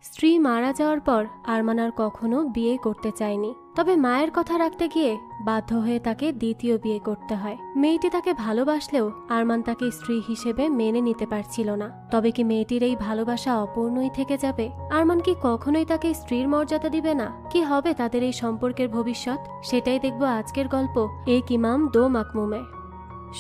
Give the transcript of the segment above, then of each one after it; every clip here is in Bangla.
স্ত্রী মারা যাওয়ার পর আরমান আর কখনো বিয়ে করতে চায়নি, তবে মায়ের কথা রাখতে গিয়ে বাধ্য হয়ে তাকে দ্বিতীয় বিয়ে করতে হয়। মেয়েটি তাকে ভালোবাসলেও আরমান তাকে স্ত্রী হিসেবে মেনে নিতে পারছিল না। তবে কি মেয়েটির এই ভালোবাসা অপূর্ণই থেকে যাবে? আরমান কি কখনোই তাকে স্ত্রীর মর্যাদা দিবে না? কি হবে তাদের এই সম্পর্কের ভবিষ্যৎ? সেটাই দেখব আজকের গল্প এক ইমাম দো মাকমুমে।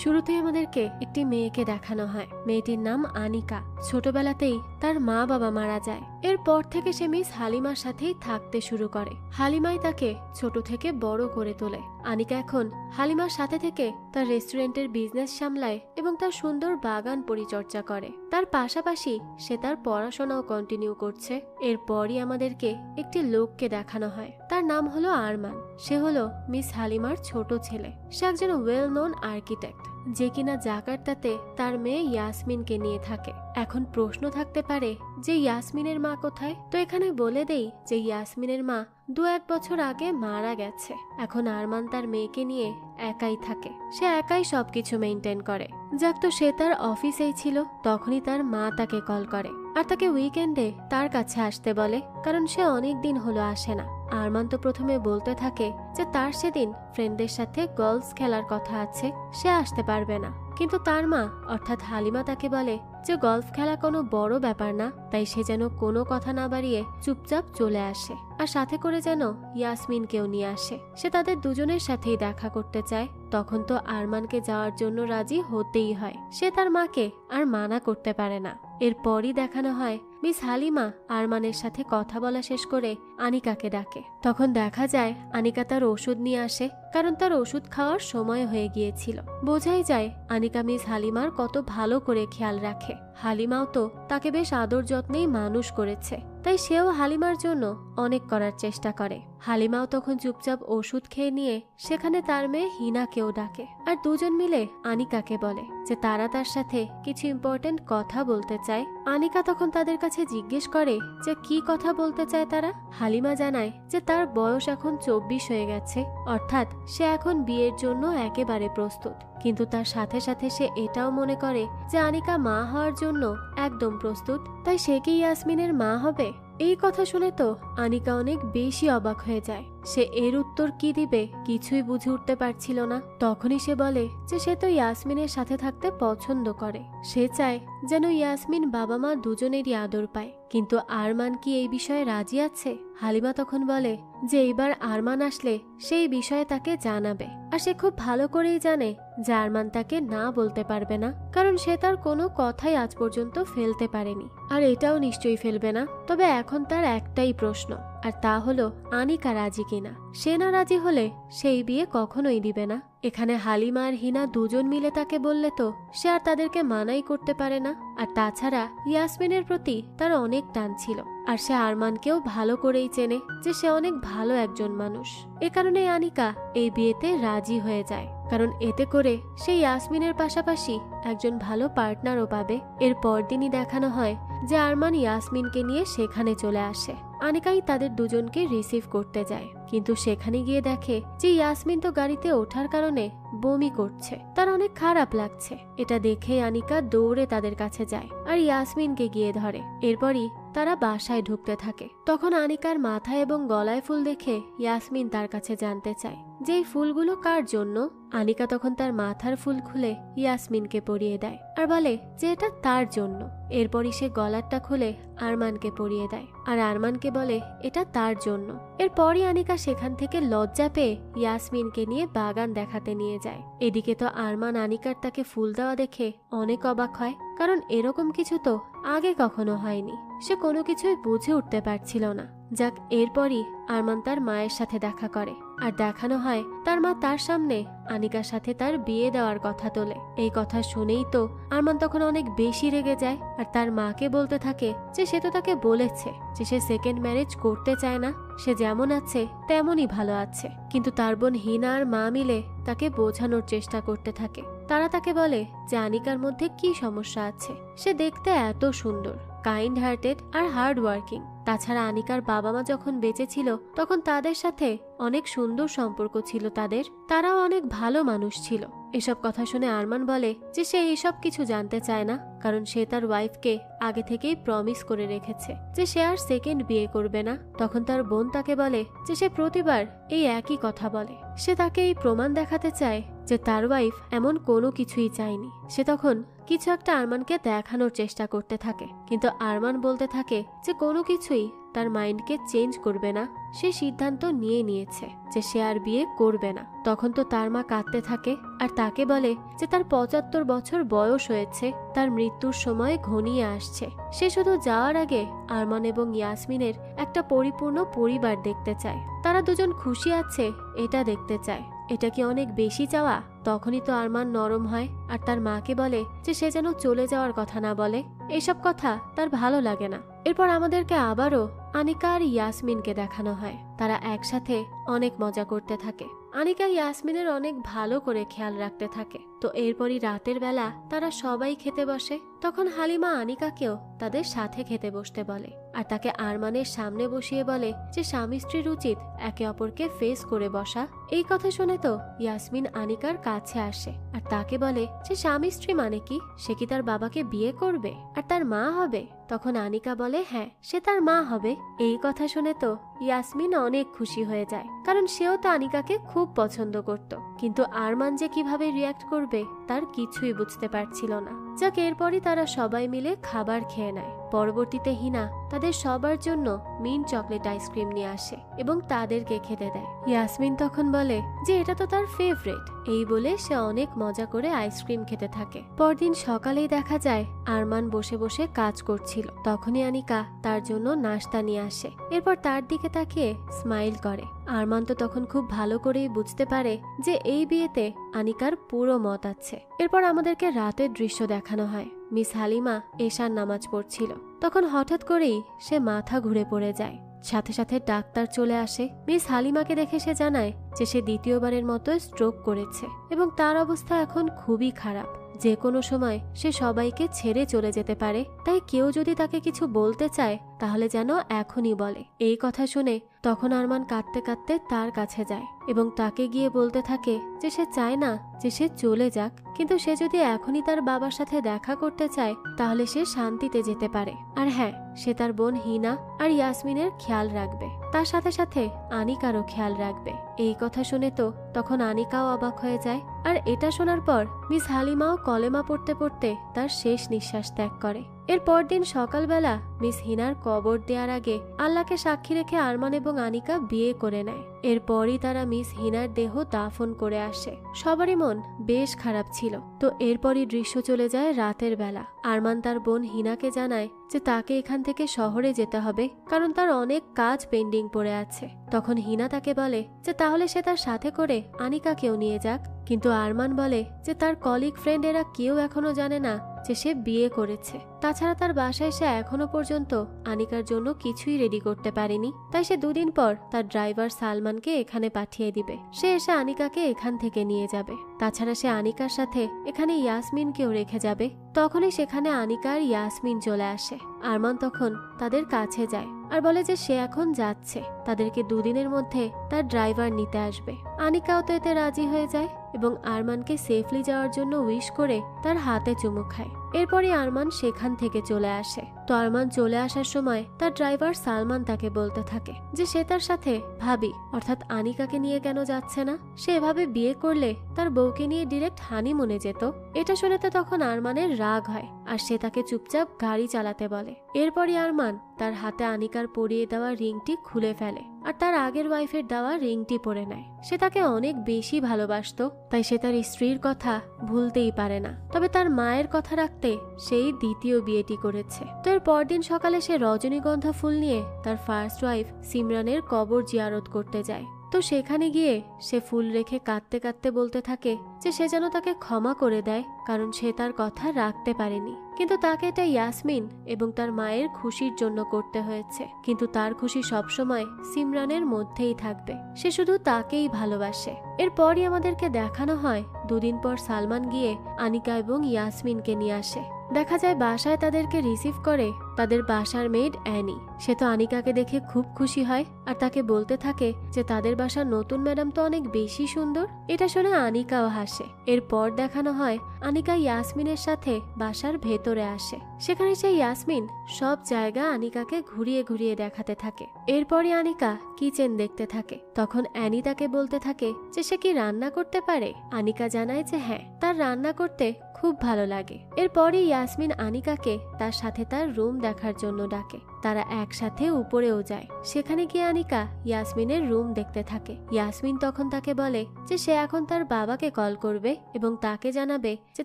শুরুতেই আমাদেরকে একটি মেয়েকে দেখানো হয়। মেয়েটির নাম আনিকা। ছোটবেলাতেই তার মা বাবা মারা যায়। এরপর থেকে সে মিস হালিমার সাথেই থাকতে শুরু করে। হালিমাই তাকে ছোট থেকে বড় করে তোলে। আনিকা এখন হালিমার সাথে থেকে তার রেস্টুরেন্টের বিজনেস সামলায় এবং তার সুন্দর বাগান পরিচর্যা করে। তার পাশাপাশি সে তার পড়াশোনাও কন্টিনিউ করছে। এরপরই আমাদেরকে একটি লোককে দেখানো হয়। তার নাম হলো আরমান। সে হলো মিস হালিমার ছোট ছেলে। সে একজন ওয়েল নোন আর্কিটেক্ট, যে কিনা জাকার্তাতে তার মেয়ে ইয়াসমিনকে নিয়ে থাকে। এখন প্রশ্ন থাকতে পারে যে ইয়াসমিনের মা কোথায়? তো এখানে বলে দেই যে ইয়াসমিনের মা 2-1 বছর আগে মারা গেছে। এখন আরমান তার মেয়েকে নিয়ে একাই থাকে। সে একাই সবকিছু মেনটেন করে। যাক, তো সে তার অফিসেই ছিল, তখনই তার মা তাকে কল করে আর তাকে উইকেন্ডে তার কাছে আসতে বলে, কারণ সে অনেক দিন হলো আসে না। আরমান তো প্রথমে বলতে থাকে যে তার সেদিন ফ্রেন্ডদের সাথে গলফ খেলার কথা আছে, সে আসতে পারবে না। কিন্তু তার মা অর্থাৎ হালিমা তাকে বলে যে গলফ খেলা কোনো বড় ব্যাপার না, তাই সে যেন কোনো কথা না বাড়িয়ে চুপচাপ চলে আসে আর সাথে করে যেন ইয়াসমিনকেও নিয়ে আসে। সে তাদের দুজনের সাথেই দেখা করতে চায়। তখন তো আরমানকে যাওয়ার জন্য রাজি হতেই হয়। সে তার মাকে আর মানা করতে পারে না। এরপরই দেখানো হয় মিস হালিমা আরমানের সাথে কথা বলা শেষ করে আনিকাকে ডাকে। তখন দেখা যায় আনিকা তার ওষুধ নিয়ে আসে, কারণ তার ওষুধ খাওয়ার সময় হয়ে গিয়েছিল। বোঝাই যায় আনিকা মিস হালিমার কত ভালো করে খেয়াল রাখে। হালিমাও তো তাকে বেশ আদর যত্নেই মানুষ করেছে, তাই সেও হালিমার জন্য অনেক করার চেষ্টা করে। হালিমাও তখন চুপচাপ ওষুধ খেয়ে নিয়ে সেখানে তার মেয়ে হিনাকেও ডাকে আর দুজন মিলে আনিকাকে বলে যে তারা তার সাথে কিছু ইম্পর্টেন্ট কথা বলতে চায়। আনিকা তখন তাদের কাছে জিজ্ঞেস করে যে কি কথা বলতে চায় তারা। হালিমা জানায় যে তার বয়স এখন 24 হয়ে গেছে, অর্থাৎ সে এখন বিয়ের জন্য একেবারে প্রস্তুত। কিন্তু তার সাথে সাথে সে এটাও মনে করে যে আনিকা মা হওয়ার জন্য একদম প্রস্তুত, তাই সে কি ইয়াসমিনের মা হবে? এই কথা শুনে তো আনিকা অনেক বেশি অবাক হয়ে যায়। সে এর উত্তর কি দিবে কিছুই বুঝে উঠতে পারছিল না। তখনই সে বলে যে সে তো ইয়াসমিনের সাথে থাকতে পছন্দ করে। সে চায় যেন ইয়াসমিন বাবা মা দুজনেরই আদর পায়। কিন্তু আরমান কি এই বিষয়ে রাজি আছে? হালিমা তখন বলে যে এইবার আরমান আসলে সেই বিষয়ে তাকে জানাবে। আর সে খুব ভালো করেই জানে যে আরমান তাকে না বলতে পারবে না, কারণ সে তার কোনো কথাই আজ পর্যন্ত ফেলতে পারেনি, আর এটাও নিশ্চয়ই ফেলবে না। তবে এখন তার একটাই প্রশ্ন, আর তা হলো আনিকা রাজি কিনা। সে না রাজি হলে সেই বিয়ে কখনোই দিবে না। এখানে হালিমা আর হিনা দুজন মিলে তাকে বললে তো সে আর তাদেরকে মানাই করতে পারে না। আর তাছাড়া ইয়াসমিনের প্রতি তার অনেক টান ছিল, আর সে আরমানকেও ভালো করেই চেনে যে সে অনেক ভালো একজন মানুষ। এ কারণে আনিকা এই বিয়েতে রাজি হয়ে যায়, কারণ এতে করে সে ইয়াসমিনের পাশাপাশি একজন ভালো পার্টনারও পাবে। এর পরদিনই দেখানো হয় যে আরমান ইয়াসমিনকে নিয়ে সেখানে চলে আসে। আনিকাই তাদের দুজনকে রিসিভ করতে যায়, কিন্তু সেখানে গিয়ে দেখে যে ইয়াসমিন তো গাড়িতে ওঠার কারণে বমি করছে, তার অনেক খারাপ লাগছে। এটা দেখে আনিকা দৌড়ে তাদের কাছে যায় আর ইয়াসমিনকে গিয়ে ধরে। এরপরই তারা বাসায় ঢুকতে থাকে। তখন আনিকার মাথায় এবং গলায় ফুল দেখে ইয়াসমিন তার কাছে জানতে চায় যে এই ফুলগুলো কার জন্য। আনিকা তখন তার মাথার ফুল খুলে ইয়াসমিনকে পরিয়ে দেয় আর বলে যে এটা তার জন্য। এরপরই সে গলারটা খুলে আরমানকে পরিয়ে দেয় আর আরমানকে বলে এটা তার জন্য। এরপরই আনিকা সেখান থেকে লজ্জা পেয়ে ইয়াসমিনকে নিয়ে বাগান দেখাতে নিয়ে যায়। এদিকে তো আরমান আনিকার তাকে ফুল দেওয়া দেখে অনেক অবাক হয়, কারণ এরকম কিছু তো আগে কখনো হয়নি। সে কোনো কিছুই বুঝে উঠতে পারছিল না। যাক, এরপরই আরমান তার মায়ের সাথে দেখা করে আর দেখানো হয় তার মা তার সামনে আনিকার সাথে তার বিয়ে দেওয়ার কথা তোলে। এই কথা শুনেই তো আরমান তখন অনেক বেশি রেগে যায় আর তার মাকে বলতে থাকে যে সে তো তাকে বলেছে যে সে সেকেন্ড ম্যারেজ করতে চায় না, সে যেমন আছে তেমনই ভালো আছে। কিন্তু তার বোন হিনা আর মা মিলে তাকে বোঝানোর চেষ্টা করতে থাকে। তারা তাকে বলে যে আনিকার মধ্যে কি সমস্যা আছে, সে দেখতে এত সুন্দর, কাইন্ড হার্টেড আর হার্ড ওয়ার্কিং। তাছাড়া আনিকার বাবা মা যখন বেঁচে ছিল তখন তাদের সাথে অনেক সুন্দর সম্পর্ক ছিল তাদের, তারাও অনেক ভালো মানুষ ছিল। এসব কথা শুনে আরমান বলে যে সে এসব কিছু জানতে চায় না, কারণ সে তার ওয়াইফকে আগে থেকেই প্রমিস করে রেখেছে যে সে আর সেকেন্ড বিয়ে করবে না। তখন তার বোন তাকে বলে যে সে প্রতিবার এই একই কথা বলে, সে তাকে এই প্রমাণ দেখাতে চায় যে তার ওয়াইফ এমন কোনো কিছুই চায়নি। সে তখন কিছু একটা আরমানকে দেখানোর চেষ্টা করতে থাকে, কিন্তু আরমান বলতে থাকে যে কোনো কিছুই তার মাইন্ডকে চেঞ্জ করবে না, সে সিদ্ধান্ত নিয়ে নিয়েছে যে সে আর বিয়ে করবে না। তখন তো তার মা কাঁদতে থাকে আর তাকে বলে যে তার ৭৫ বছর বয়স হয়েছে, তার মৃত্যুর সময় ঘনিয়ে আসছে, সে শুধু যাওয়ার আগে আরমান এবং ইয়াসমিনের একটা পরিপূর্ণ পরিবার দেখতে চায়, তারা দুজন খুশি আছে এটা দেখতে চায়। এটা কি অনেক বেশি চাওয়া? তখনই তো আরমান নরম হয় আর তার মাকে বলে যে সে যেন চলে যাওয়ার কথা না বলে, এসব কথা তার ভালো লাগে না। এরপর আমাদেরকে আবারও আনিকা আর ইয়াসমিনকে দেখানো হয়, তারা একসাথে অনেক মজা করতে থাকে। আনিকা ইয়াসমিনের অনেক ভালো করে খেয়াল রাখতে থাকে। তো এরপরই রাতের বেলা তারা সবাই খেতে বসে। তখন হালিমা আনিকাকেও তাদের সাথে খেতে বসতে বলে আর তাকে আরমানের সামনে বসিয়ে বলে যে স্বামী স্ত্রীর উচিত একে অপরকে ফেস করে বসা। এই কথা শুনে তো ইয়াসমিন আনিকার কাছে আসে আর তাকে বলে যে স্বামী স্ত্রী মানে কি, সে কি তার বাবাকে বিয়ে করবে আর তার মা হবে? তখন আনিকা বলে হ্যাঁ, সে তার মা হবে। এই কথা শুনে তো ইয়াসমিন অনেক খুশি হয়ে যায়, কারণ সেও তো আনিকাকে খুব পছন্দ করত। কিন্তু আরমান যে কিভাবে রিয়াক্ট করবে তার কিছুই বুঝতে পারছিল না। যাক, এরপরই তারা সবাই মিলে খাবার খেয়ে নেয়। পরবর্তীতে হিনা তাদের সবার জন্য মিন্ট চকলেট আইসক্রিম নিয়ে আসে এবং তাদেরকে খেতে দেয়। ইয়াসমিন তখন বলে যে এটা তো তার ফেভারিট। এই বলে সে অনেক মজা করে আইসক্রিম খেতে থাকে। পরদিন সকালেই দেখা যায় আরমান বসে বসে কাজ করছিল। তখনই আনিকা তার জন্য নাস্তা নিয়ে আসে, এরপর তার দিকে তাকিয়ে স্মাইল করে। আরমান তো তখন খুব ভালো করেই বুঝতে পারে যে এই বিয়েতে আনিকার পুরো মত আছে। এরপর আমাদেরকে রাতের দৃশ্য দেখানো হয়। মিস হালিমা এশার নামাজ পড়ছিল, তখন হঠাৎ করেই সে মাথা ঘুরে পড়ে যায়। সাথে সাথে ডাক্তার চলে আসে। মিস হালিমাকে দেখে সে জানায় যে সে দ্বিতীয়বারের মতো স্ট্রোক করেছে এবং তার অবস্থা এখন খুবই খারাপ, যে কোনো সময় সে সবাইকে ছেড়ে চলে যেতে পারে। তাই কেউ যদি তাকে কিছু বলতে চায় তাহলে যেন এখনই বলে। এই কথা শুনে তখন আরমান কাঁদতে কাঁদতে তার কাছে যায় এবং তাকে গিয়ে বলতে থাকে যে সে চায় না যে সে চলে যাক, কিন্তু সে যদি এখনই তার বাবার সাথে দেখা করতে চায় তাহলে সে শান্তিতে যেতে পারে। আর হ্যাঁ, সে তার বোন হিনা আর ইয়াসমিনের খেয়াল রাখবে, তার সাথে সাথে আনিকারও খেয়াল রাখবে। এই কথা শুনে তো তখন আনিকাও অবাক হয়ে যায়। আর এটা শোনার পর মিস হালিমাও কলেমা পড়তে পড়তে তার শেষ নিঃশ্বাস ত্যাগ করে। এর পরদিন সকালবেলা মিস হিনার কবর দেওয়ার আগে আল্লাহকে সাক্ষী রেখে আরমান এবং আনিকা বিয়ে করে নেয়। এরপরই তারা মিস হিনার দেহ দাফন করে আসে। সবারই মন বেশ খারাপ ছিল। তো এরপরই দৃশ্য চলে যায় রাতের বেলা। আরমান তার বোন হিনাকে জানায় যে তাকে এখান থেকে শহরে যেতে হবে, কারণ তার অনেক কাজ পেন্ডিং পড়ে আছে। তখন হিনা তাকে বলে যে তাহলে সে তার সাথে করে আনিকাকেও নিয়ে যাক, কিন্তু আরমান বলে যে তার কলিগ ফ্রেন্ড এরা কেউ এখনো জানে না যে সে বিয়ে করেছে। তাছাড়া তার বাসায় সে এখনো পর্যন্ত আনিকার জন্য কিছুই রেডি করতে পারেনি, তাই সে 2 দিন পর তার ড্রাইভার সালমানকে এখানে পাঠিয়ে দিবে। সে এসে আনিকাকে এখান থেকে নিয়ে যাবে। তাছাড়া সে আনিকার সাথে এখানে ইয়াসমিনকেও রেখে যাবে। তখনই সেখানে আনিকা আর ইয়াসমিন চলে আসে। আরমান তখন তাদের কাছে যায় আর বলে যে সে এখন যাচ্ছে, তাদেরকে 2 দিনের মধ্যে তার ড্রাইভার নিতে আসবে। আনিকাও তো এতে রাজি হয়ে যায় এবং আরমানকে সেফলি যাওয়ার জন্য উইশ করে তার হাতে চুমু খায়। এরপরই আরমান সেখান থেকে চলে আসে। তো আরমান চলে আসার সময় তার ড্রাইভার সালমান তাকে বলতে থাকে যে সে তার সাথে ভাবি অর্থাৎ আনিকাকে নিয়ে কেন যাচ্ছে না, সে এভাবে বিয়ে করলে তার বউকে নিয়ে ডিরেক্ট হানিমুনে যেত। এটা শুনে তো তখন আরমানের রাগ হয় আর সে তাকে চুপচাপ গাড়ি চালাতে বলে। এরপরই আরমান তার হাতে আনিকার পরিয়ে দেওয়া রিংটি খুলে ফেলে আর তার আগের ওয়াইফের দেওয়া রিংটি পরে নেয়। সে তাকে অনেক বেশি ভালোবাসতো, তাই সে তার স্ত্রীর কথা ভুলতেই পারে না। তবে তার মায়ের কথা রাখতে সেই দ্বিতীয় বিয়েটি করেছে। তো এর পরদিন সকালে সে রজনীগন্ধা ফুল নিয়ে তার ফার্স্ট ওয়াইফ সিমরানের কবর জিয়ারত করতে যায়। তো সেখানে গিয়ে সে ফুল রেখে কাঁদতে কাঁদতে বলতে থাকে যে সে যেন তাকে ক্ষমা করে দেয়, কারণ সে তার কথা রাখতে পারেনি। কিন্তু তাকে এটা ইয়াসমিন এবং তার মায়ের খুশির জন্য করতে হয়েছে। কিন্তু তার খুশি সবসময় সিমরানের মধ্যেই থাকবে, সে শুধু তাকেই ভালোবাসে। এরপরই আমাদেরকে দেখানো হয় 2 দিন পর সালমান গিয়ে আনিকা এবং ইয়াসমিনকে নিয়ে আসে। দেখা যায় বাসায় তাদেরকে রিসিভ করে তাদের বাসার মেড অ্যানি। সে তো আনিকাকে দেখে খুব খুশি হয় আর তাকে বলতে থাকে যে তাদের বাসার নতুন ম্যাডাম তো অনেক বেশি সুন্দর। এটা শুনে আনিকাও হাসে। এরপর দেখানো হয় আনিকা ইয়াসমিনের সাথে বাসার ভেতরে আসে। সেখানে সেই ইয়াসমিন সব জায়গা আনিকাকে ঘুরিয়ে ঘুরিয়ে দেখাতে থাকে। এরপরই আনিকা কিচেন দেখতে থাকে। তখন অ্যানি তাকে বলতে থাকে যে সে কি রান্না করতে পারে। আনিকা জানায় যে হ্যাঁ, তার রান্না করতে খুব ভালো লাগে। এরপরই ইয়াসমিন আনিকাকে তার সাথে তার রুম দেখার জন্য ডাকে। তারা একসাথে উপরেও যায়। সেখানে গিয়ে আনিকা ইয়াসমিনের রুম দেখতে থাকে। ইয়াসমিন তখন তাকে বলে যে সে এখন তার বাবাকে কল করবে এবং তাকে জানাবে যে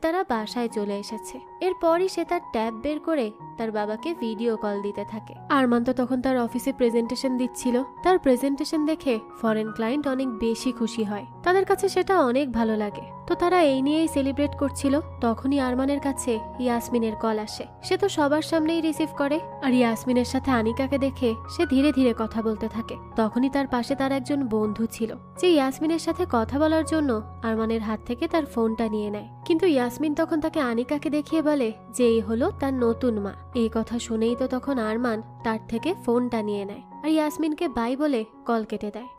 তারা বাসায় চলে এসেছে। এরপরই সে তার ট্যাব বের করে তার বাবাকে ভিডিও কল দিতে থাকে। আরমান তো তখন তার অফিসে প্রেজেন্টেশন দিচ্ছিল। তার প্রেজেন্টেশন দেখে ফরেন ক্লায়েন্ট অনেক বেশি খুশি হয়। তাদের কাছে সেটা অনেক ভালো লাগে। তো তারা এই নিয়েই সেলিব্রেট করছিল। তখনই আরমানের কাছে ইয়াসমিনের কল আসে। সে তো সবার সামনেই রিসিভ করে আর ইয়াসমিনের সাথে আনিকাকে দেখে সে ধীরে ধীরে কথা বলতে থাকে। তখনই তার পাশে তার একজন বন্ধু ছিল যে ইয়াসমিনের সাথে কথা বলার জন্য আরমানের হাত থেকে তার ফোনটা নিয়ে নেয়। কিন্তু ইয়াসমিন তখন তাকে আনিকাকে দেখিয়ে বলে যে এই হলো তার নতুন মা। এই কথা শুনেই তো তখন আরমান তার থেকে ফোনটা নিয়ে নেয় আর ইয়াসমিনকে বাই বলে কল কেটে দেয়।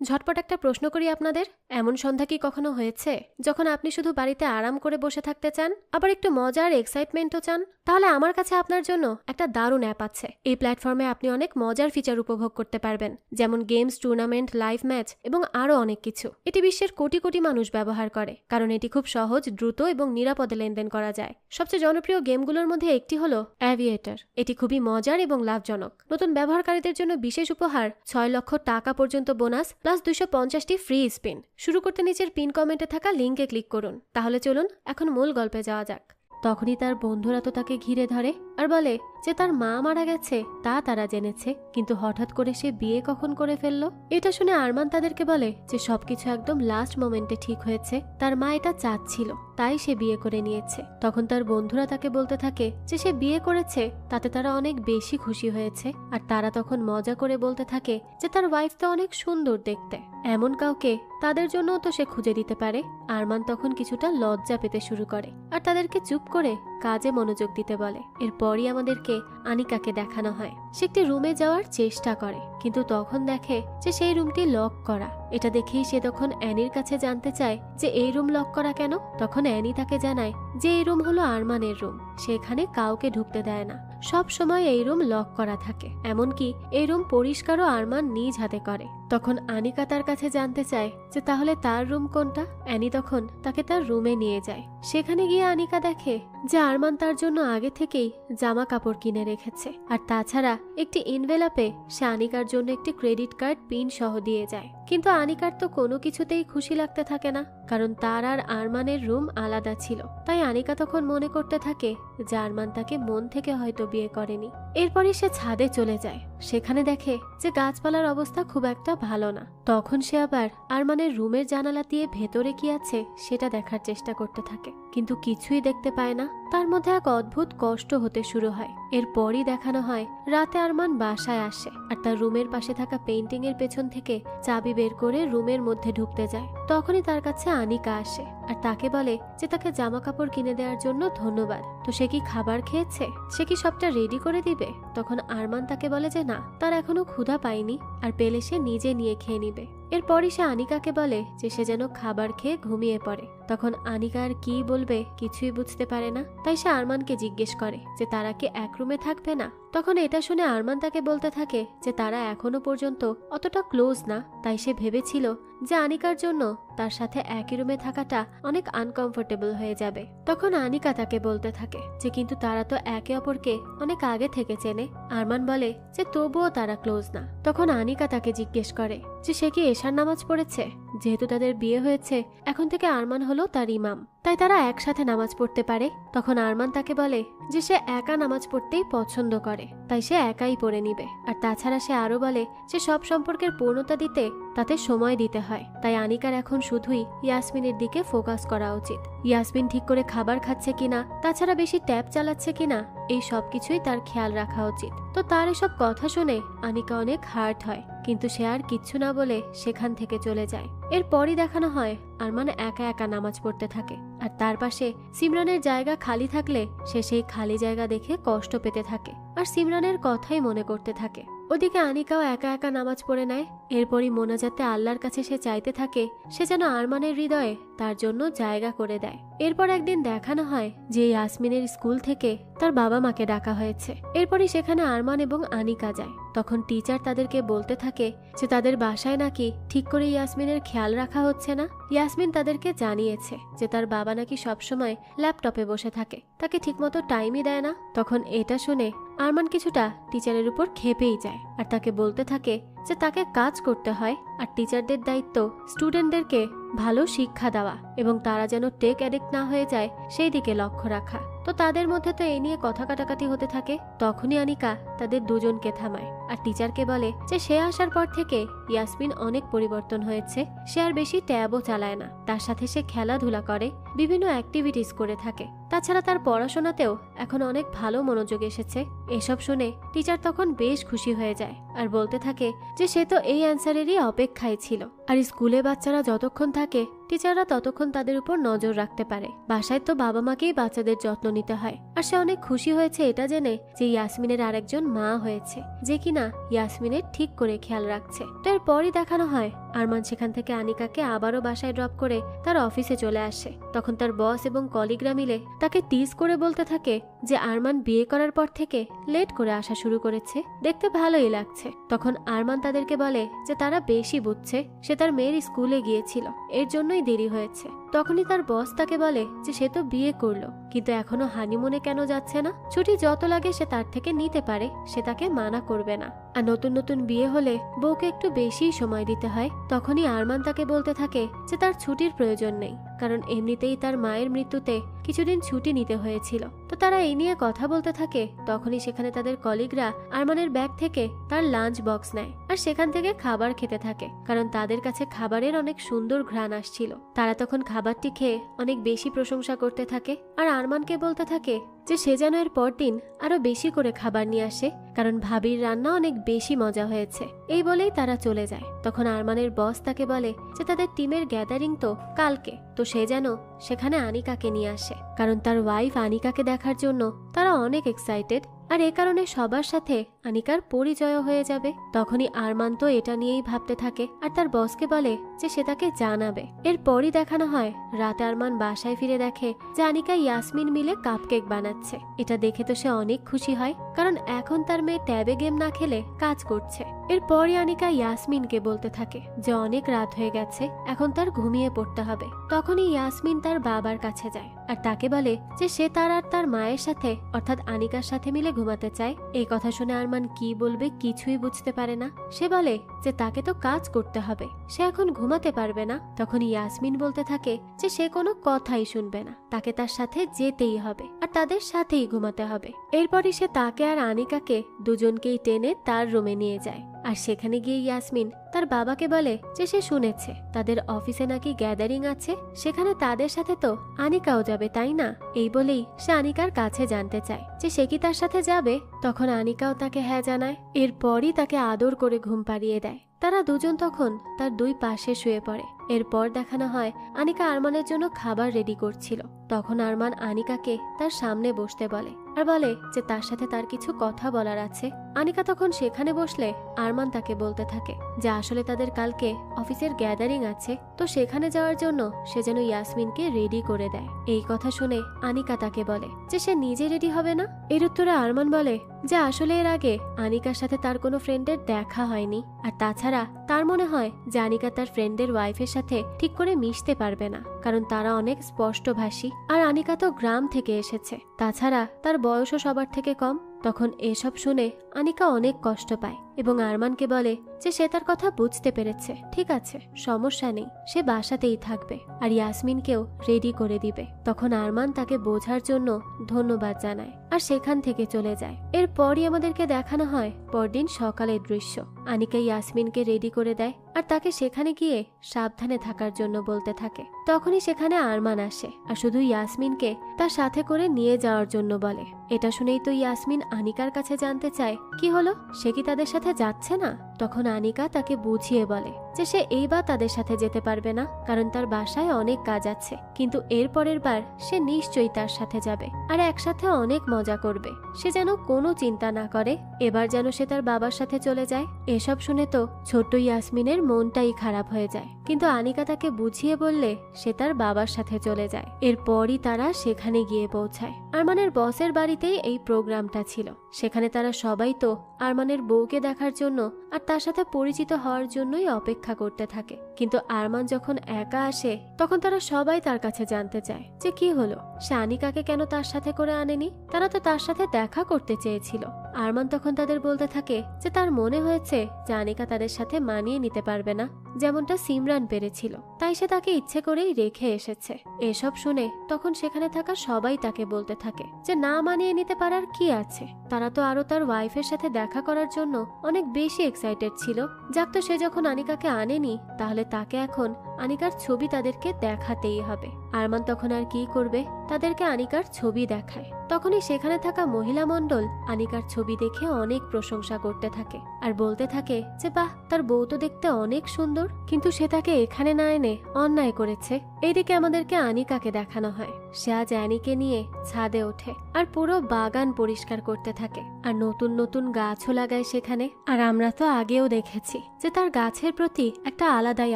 ঝটপট একটা প্রশ্ন করি আপনাদের, এমন সন্ধ্যা কি কখনো হয়েছে যখন আপনি শুধু বাড়িতে আরাম করে বসে থাকতে চান, আবার একটু মজার এক্সাইটমেন্টও চান? তাহলে আমার কাছে আপনার জন্য একটা দারুণ অ্যাপ আছে। এই প্ল্যাটফর্মে আপনি অনেক মজার ফিচার উপভোগ করতে পারবেন, যেমন গেমস, টুর্নামেন্ট, লাইভ ম্যাচ এবং আরও অনেক কিছু। এটি বিশ্বের কোটি কোটি মানুষ ব্যবহার করে, কারণ এটি খুব সহজ, দ্রুত এবং নিরাপদে লেনদেন করা যায়। সবচেয়ে জনপ্রিয় গেমগুলোর মধ্যে একটি হলো অ্যাভিয়েটর। এটি খুবই মজার এবং লাভজনক। নতুন ব্যবহারকারীদের জন্য বিশেষ উপহার, 6 লক্ষ টাকা পর্যন্ত বোনাস প্লাস 250টি ফ্রি স্পিন। শুরু করতে নিচের পিন কমেন্টে থাকা লিঙ্কে ক্লিক করুন। তাহলে চলুন এখন মূল গল্পে যাওয়া যাক। তখনই তার বন্ধুরা তো তাকে ঘিরে ধরে আর বলে যে তার মা মারা গেছে তা তারা জেনেছে, কিন্তু হঠাৎ করে সে বিয়ে কখন করে ফেললো। এটা শুনে আরমান তাদেরকে বলে যে সবকিছু একদম লাস্ট মোমেন্টে ঠিক হয়েছে। তার মা এটা চাচ্ছিল, তাই সে বিয়ে করে নিয়েছে। তখন তার বন্ধুরা তাকে বলতে থাকে যে সে বিয়ে করেছে, তাতে তারা অনেক বেশি খুশি হয়েছে। আর তারা তখন মজা করে বলতে থাকে যে তার ওয়াইফ তো অনেক সুন্দর দেখতে, এমন কাউকে তাদের জন্য তো সে খুঁজে দিতে পারে। আরমান তখন কিছুটা লজ্জা পেতে শুরু করে আর তাদেরকে চুপ করে কাজে মনোযোগ দিতে বলে। এরপরই আমাদেরকে আনিকাকে দেখানো হয়। সে একটি রুমে যাওয়ার চেষ্টা করে, কিন্তু তখন দেখে যে সেই রুমটি লক করা। এটা দেখেই সে তখন অ্যানির কাছে জানতে চায় যে এই রুম লক করা কেন। তখন অ্যানি তাকে জানায় যে এই রুম হলো আরমানের রুম, সেখানে কাউকে ঢুকতে দেয় না। সব সময় এই রুম লক করা থাকে, এমনকি এই রুম পরিষ্কারও আরমান নিজ হাতে করে। তখন আনিকা তার কাছে জানতে চায় যে তাহলে তার রুম কোনটা। অ্যানি তখন তাকে তার রুমে নিয়ে যায়। সেখানে গিয়ে আনিকা দেখে যে আরমান তার জন্য আগে থেকেই জামা কাপড় কিনে রেখেছে, আর তাছাড়া একটি এনভেলপে সে আনিকার জন্য একটি ক্রেডিট কার্ড পিন সহ দিয়ে যায়। কিন্তু আনিকার তো কোনো কিছুতেই খুশি লাগতে থাকে না, কারণ তার আর আরমানের রুম আলাদা ছিল। তাই আনিকা তখন মনে করতে থাকে যে আরমান তাকে মন থেকে হয়তো বিয়ে করেনি। এরপরই সে ছাদে চলে যায়। সেখানে দেখে যে গাছপালার অবস্থা খুব একটা ভালো না। তখন সে আবার আরমানের রুমের জানালা দিয়ে ভেতরে কি আছে সেটা দেখার চেষ্টা করতে থাকে, কিন্তু কিছুই দেখতে পায় না। তার মধ্যে এক অদ্ভুত কষ্ট হতে শুরু হয়। এরপরই দেখানো হয় রাতে আরমান বাসায় আসে আর তার রুমের পাশে থাকা পেইন্টিং এর পেছন থেকে চাবি বের করে রুমের মধ্যে ঢুকতে যায়। তখনই তার কাছে আনিকা আসে আর তাকে বলে যে তাকে জামা কাপড় কিনে দেওয়ার জন্য ধন্যবাদ। তো সে কি খাবার খেয়েছে, সে কি সবটা রেডি করে দিবে? তখন আরমান তাকে বলে যে না, তার এখনো ক্ষুধা পায়নি, আর পেলে সে নিজে নিয়ে খেয়ে নিবে। এরপরই সে আনিকাকে বলে যে সে যেন খাবার খেয়ে ঘুমিয়ে পড়ে। তখন আনিকা আর কি বলবে কিছুই বুঝতে পারে না, তাই সে আরমানকে জিজ্ঞেস করে যে তারা কি এক রুমে থাকবে না। তখন এটা শুনে আরমান তাকে বলতে থাকে যে তারা এখনো পর্যন্ত অতটা ক্লোজ না, তাই সে ভেবেছিল যে আনিকার জন্য তার সাথে একই রুমে থাকাটা অনেক আনকমফোর্টেবল হয়ে যাবে। তখন আনিকা তাকে বলতে থাকে যে কিন্তু তারা তো একে অপরকে অনেক আগে থেকে চেনে। আরমান বলে যে তবুও তারা ক্লোজ না। তখন আনিকা তাকে জিজ্ঞেস করে যে সে কি এশার নামাজ পড়েছে। যেহেতু তাদের বিয়ে হয়েছে, এখন থেকে আরমান হলো তার ইমাম, তাই তারা একসাথে নামাজ পড়তে পারে। তখন আরমান তাকে বলে যে সে একা নামাজ পড়তেই পছন্দ করে, তাই সে একাই পড়ে নিবে। আর তাছাড়া সে আরো বলে যে সব সম্পর্কের পূর্ণতা দিতে তাতে সময় দিতে হয়, তাই আনিকার এখন শুধুই ইয়াসমিনের দিকে ফোকাস করা উচিত। ইয়াসমিন ঠিক করে খাবার খাচ্ছে কিনা, তাছাড়া বেশি ট্যাব চালাচ্ছে কিনা, এই সব কিছুই তার খেয়াল রাখা উচিত। তো তার এসব কথা শুনে আনিকা অনেক হার্ট হয়, কিন্তু সে আর কিচ্ছু না বলে সেখান থেকে চলে যায়। এরপরই দেখানো হয় আরমান একা একা নামাজ পড়তে থাকে, আর তার পাশে সিমরানের জায়গা খালি থাকলে সে সেই খালি জায়গা দেখে কষ্ট পেতে থাকে আর সিমরানের কথাই মনে করতে থাকে। ওদিকে আনিকাও একা একা নামাজ পড়ে নেয়। এরপরই মোনাজাতে আল্লাহর কাছে সে চাইতে থাকে সে যেন আরমানের হৃদয়ে তার জন্য জায়গা করে দেয়। এরপর একদিন দেখানো হয় যে ইয়াসমিনের স্কুল থেকে তার বাবা মাকে ডাকা হয়েছে। এরপরই সেখানে আরমান এবং আনিকা যায়। তখন টিচার তাদেরকে বলতে থাকে যে তাদের বাসায় নাকি ঠিক করে ইয়াসমিনের খেয়াল রাখা হচ্ছে না। ইয়াসমিন তাদেরকে জানিয়েছে যে তার বাবা নাকি সবসময় ল্যাপটপে বসে থাকে, তাকে ঠিকমতো টাইমই দেয় না। তখন এটা শুনে আরমান কিছুটা টিচারের উপর ক্ষেপেই যায় আর তাকে বলতে থাকে যে তাকে কাজ করতে হয় আর টিচারদের দায়িত্ব স্টুডেন্টদেরকে ভালো শিক্ষা দেওয়া এবং তারা যেন টেক অ্যাডিক্ট না হয়ে যায় সেই দিকে লক্ষ্য রাখা। তো তাদের মধ্যে তো এই নিয়ে কথা কাটাকাটি হতে থাকে। তখনই আনিকা তাদের দুজনকে থামায় আর টিচারকে বলে যে সে আসার পর থেকে ইয়াসমিন অনেক পরিবর্তন হয়েছে। সে আর বেশি ট্যাবও চালায় না, তার সাথে সে খেলাধুলা করে, বিভিন্ন অ্যাক্টিভিটিস করে থাকে। তাছাড়া তার পড়াশোনাতেও এখন অনেক ভালো মনোযোগ এসেছে। এসব শুনে টিচার তখন বেশ খুশি হয়ে যায় আর বলতে থাকে যে সে তো এই অ্যান্সারেরই অপেক্ষায় ছিল। আর স্কুলে বাচ্চারা যতক্ষণ থাকে টিচাররা ততক্ষণ তাদের উপর নজর রাখতে পারে। বাসায় তো বাবা মাকেই বাচ্চাদের যত্ন নিতে হয়। আর সে অনেক খুশি হয়েছে এটা জেনে যে ইয়াসমিনের আরেকজন মা হয়েছে যে কিনা ইয়াসমিনের ঠিক করে খেয়াল রাখছে। তো এরপরই দেখানো হয় আরমান সেখান থেকে আনিকাকে আবারও বাসায় ড্রপ করে তার অফিসে চলে আসে। তখন তার বস এবং কলিগরা মিলে তাকে টিজ করে বলতে থাকে যে আরমান বিয়ে করার পর থেকে লেট করে আসা শুরু করেছে, দেখতে ভালোই লাগছে। তখন আরমান তাদেরকে বলে যে তারা বেশি বুঝছে, সে তার মেয়ের স্কুলে গিয়েছিল, এর জন্যই দেরি হয়েছে। তখনই তার বস তাকে বলে যে সে তো বিয়ে করলো কিন্তু এখনো হানিমুনে কেন যাচ্ছে না, ছুটি যত লাগে সে তার থেকে নিতে পারে, সে তাকে মানা করবে না। আর নতুন নতুন বিয়ে হলে বউকে একটু বেশি সময় দিতে হয়। তখনই আরমান তাকে বলতে থাকে যে তার ছুটির প্রয়োজন নেই, কারণ এমনিতেই তার মায়ের মৃত্যুতে কিছুদিন ছুটি নিতে হয়েছিল। তো তারা এই নিয়ে কথা বলতে থাকে। তখনই সেখানে তাদের কলিগরা আরমানের ব্যাগ থেকে তার লাঞ্চ বক্স নেয় আর সেখান থেকে খাবার খেতে থাকে, কারণ তাদের কাছে খাবারের অনেক সুন্দর ঘ্রাণ আসছিল। তারা তখন খাবারটি খেয়ে অনেক বেশি প্রশংসা করতে থাকে আর আরমানকে বলতে থাকে যে সে যেন এর পরদিন আরো বেশি করে খাবার নিয়ে আসে, কারণ ভাবির রান্না অনেক বেশি মজা হয়েছে। এই বলেই তারা চলে যায়। তখন আরমানের বস তাকে বলে যে তাদের টিমের গ্যাদারিং তো কালকে, তো সে যেন সেখানে আনিকাকে নিয়ে আসে, কারণ তার ওয়াইফ আনিকাকে দেখার জন্য তারা অনেক এক্সাইটেড। আর এ কারণে সবার সাথে আনিকার পরিচয় হয়ে যাবে। তখনই আরমান তো এটা নিয়েই ভাবতে থাকে আর তার বসকে বলে যে সে তাকে জানাবে। এরপরই দেখানো হয় রাতে আরমান বাসায় ফিরে দেখে যে আনিকা ইয়াসমিন মিলে কাপকেক বানাচ্ছে। এটা দেখে তো সে অনেক খুশি হয়, কারণ এখন তার মেয়ে ট্যাবে গেম না খেলে কাজ করছে। এরপরই আনিকা ইয়াসমিনকে বলতে থাকে যে অনেক রাত হয়ে গেছে, এখন তার ঘুমিয়ে পড়তে হবে। তখনই ইয়াসমিন তার বাবার কাছে যায় আর তাকে বলে যে সে তার আর তার মায়ের সাথে অর্থাৎ আনিকার সাথে মিলে ঘুমাতে চায়। এই কথা শুনে আরমান কি বলবে কিছুই বুঝতে পারে না। সে বলে যে তাকে তো কাজ করতে হবে, সে এখন ঘুমাতে পারবে না। তখন ইয়াসমিন বলতে থাকে যে সে কোনো কথাই শুনবে না, তাকে তার সাথে যেতেই হবে আর তাদের সাথেই ঘুমাতে হবে। এরপরই সে তাকে আর আনিকাকে দুজনকেই টেনে তার রুমে নিয়ে যায়। আর সেখানে গিয়ে ইয়াসমিন তার বাবাকে বলে যে সে শুনেছে তাদের অফিসে নাকি গ্যাদারিং আছে, সেখানে তাদের সাথে তো আনিকাও যাবে তাই না। এই বলেই সে আনিকার কাছে জানতে চায় যে সে কি তার সাথে যাবে। তখন আনিকাও তাকে হ্যাঁ জানায়। এরপরই তাকে আদর করে ঘুম পাড়িয়ে দেয়। তারা দুজন তখন তার দুই পাশে শুয়ে পড়ে। এরপর দেখানো হয় আনিকা আরমানের জন্য খাবার রেডি করছিল। তখন আরমান আনিকাকে তার সামনে বসতে বলে আর বলে যে তার সাথে তার কিছু কথা বলার আছে। আনিকা তখন সেখানে বসলে আরমান তাকে বলতে থাকে যে আসলে তাদের কালকে অফিসের গ্যাদারিং আছে, তো সেখানে যাওয়ার জন্য সে যেন ইয়াসমিনকে রেডি করে দেয়। এই কথা শুনে আনিকা তাকে বলে যে সে নিজে রেডি হবে না। এর উত্তরে আরমান বলে যে আসলে এর আগে আনিকার সাথে তার কোনো ফ্রেন্ডের দেখা হয়নি, আর তাছাড়া তার মনে হয় যে আনিকা তার ফ্রেন্ডের ওয়াইফের সাথে ঠিক করে মিশতে পারবে না, কারণ তারা অনেক স্পষ্টভাষী আর আনিকা তো গ্রাম থেকে এসেছে, তাছাড়া তার বয়সও সবার থেকে কম। তখন এসব শুনে আনিকা অনেক কষ্ট পায় এবং আরমানকে বলে যে সে তার কথা বুঝতে পেরেছে, ঠিক আছে সমস্যা নেই, সে বাসাতেই থাকবে আর ইয়াসমিনকেও রেডি করে দিবে। তখন আরমান তাকে বোঝার জন্য ধন্যবাদ জানায় আর সেখান থেকে চলে যায়। এরপরই আমাদেরকে দেখানো হয় পরদিন সকালের দৃশ্য। আনিকা ইয়াসমিনকে রেডি করে দেয় আর তাকে সেখানে গিয়ে সাবধানে থাকার জন্য বলতে থাকে। তখনই সেখানে আরমান আসে আর শুধু ইয়াসমিনকে তার সাথে করে নিয়ে যাওয়ার জন্য বলে। এটা শুনেই তো ইয়াসমিন আনিকার কাছে জানতে চায় কি হলো, সে কি তাদের সাথে যাচ্ছে না। তখন আনিকা তাকে বুঝিয়ে বলে যে সে এইবার তাদের সাথে যেতে পারবে না, কারণ তার বাসায় অনেক কাজ আছে, কিন্তু এর পরের বার সে নিশ্চয়ই তার সাথে যাবে আর একসাথে অনেক মজা করবে। সে যেন কোনো চিন্তা না করে, এবার যেন সে তার বাবার সাথে চলে যায়। এসব শুনে তো ছোট্ট ইয়াসমিনের মনটাই খারাপ হয়ে যায়, কিন্তু আনিকা তাকে বুঝিয়ে বললে সে তার বাবার সাথে চলে যায়। এরপরই তারা সেখানে গিয়ে পৌঁছায়। আরমানের বসের বাড়িতেই এই প্রোগ্রামটা ছিল। সেখানে তারা সবাই তো আরমানের বউকে দেখার জন্য আর তার সাথে পরিচিত হওয়ার জন্যই অপেক্ষা করতে থাকে, কিন্তু আরমান যখন একা আসে তখন তারা সবাই তার কাছে জানতে চায় যে কি হলো, সে আনিকাকে কেন তার সাথে করে আনেনি। তারা তো তার সাথে দেখা করতে চেয়েছিল। আরমান তখন তাদের বলতে থাকে যে তার মনে হয়েছে যে আনিকা তাদের সাথে মানিয়ে নিতে পারবে না, যেমনটা সিমরান পেরেছিল, তাই সে তাকে ইচ্ছে করেই রেখে এসেছে। এসব শুনে তখন সেখানে থাকা সবাই তাকে বলতে থাকে যে না মানিয়ে নিতে পারার কি আছে, তারা তো আরো তার ওয়াইফের সাথে দেখা করার জন্য অনেক বেশি এক্সাইটেড ছিল। যাক, তো সে যখন আনিকাকে আনেনি তাহলে তাকে এখন আনিকার ছবি তাদেরকে দেখাতেই হবে। আরমান তখন আর কি করবে, তাদেরকে আনিকার ছবি দেখায়। তখনই সেখানে থাকা মহিলা মণ্ডল আনিকার ছবি দেখে অনেক প্রশংসা করতে থাকে আর বলতে থাকে যে বাহ, তার বউ তো দেখতে অনেক সুন্দর, কিন্তু সে তাকে এখানে না এনে অন্যায় করেছে। এইদিকে আমাদেরকে আনিকাকে দেখানো হয় সে আজ অ্যানিকে নিয়ে ছাদে ওঠে আর পুরো বাগান পরিষ্কার করতে থাকে আর নতুন নতুন গাছও লাগায় সেখানে। আর আমরা তো আগেও দেখেছি যে তার গাছের প্রতি একটা আলাদাই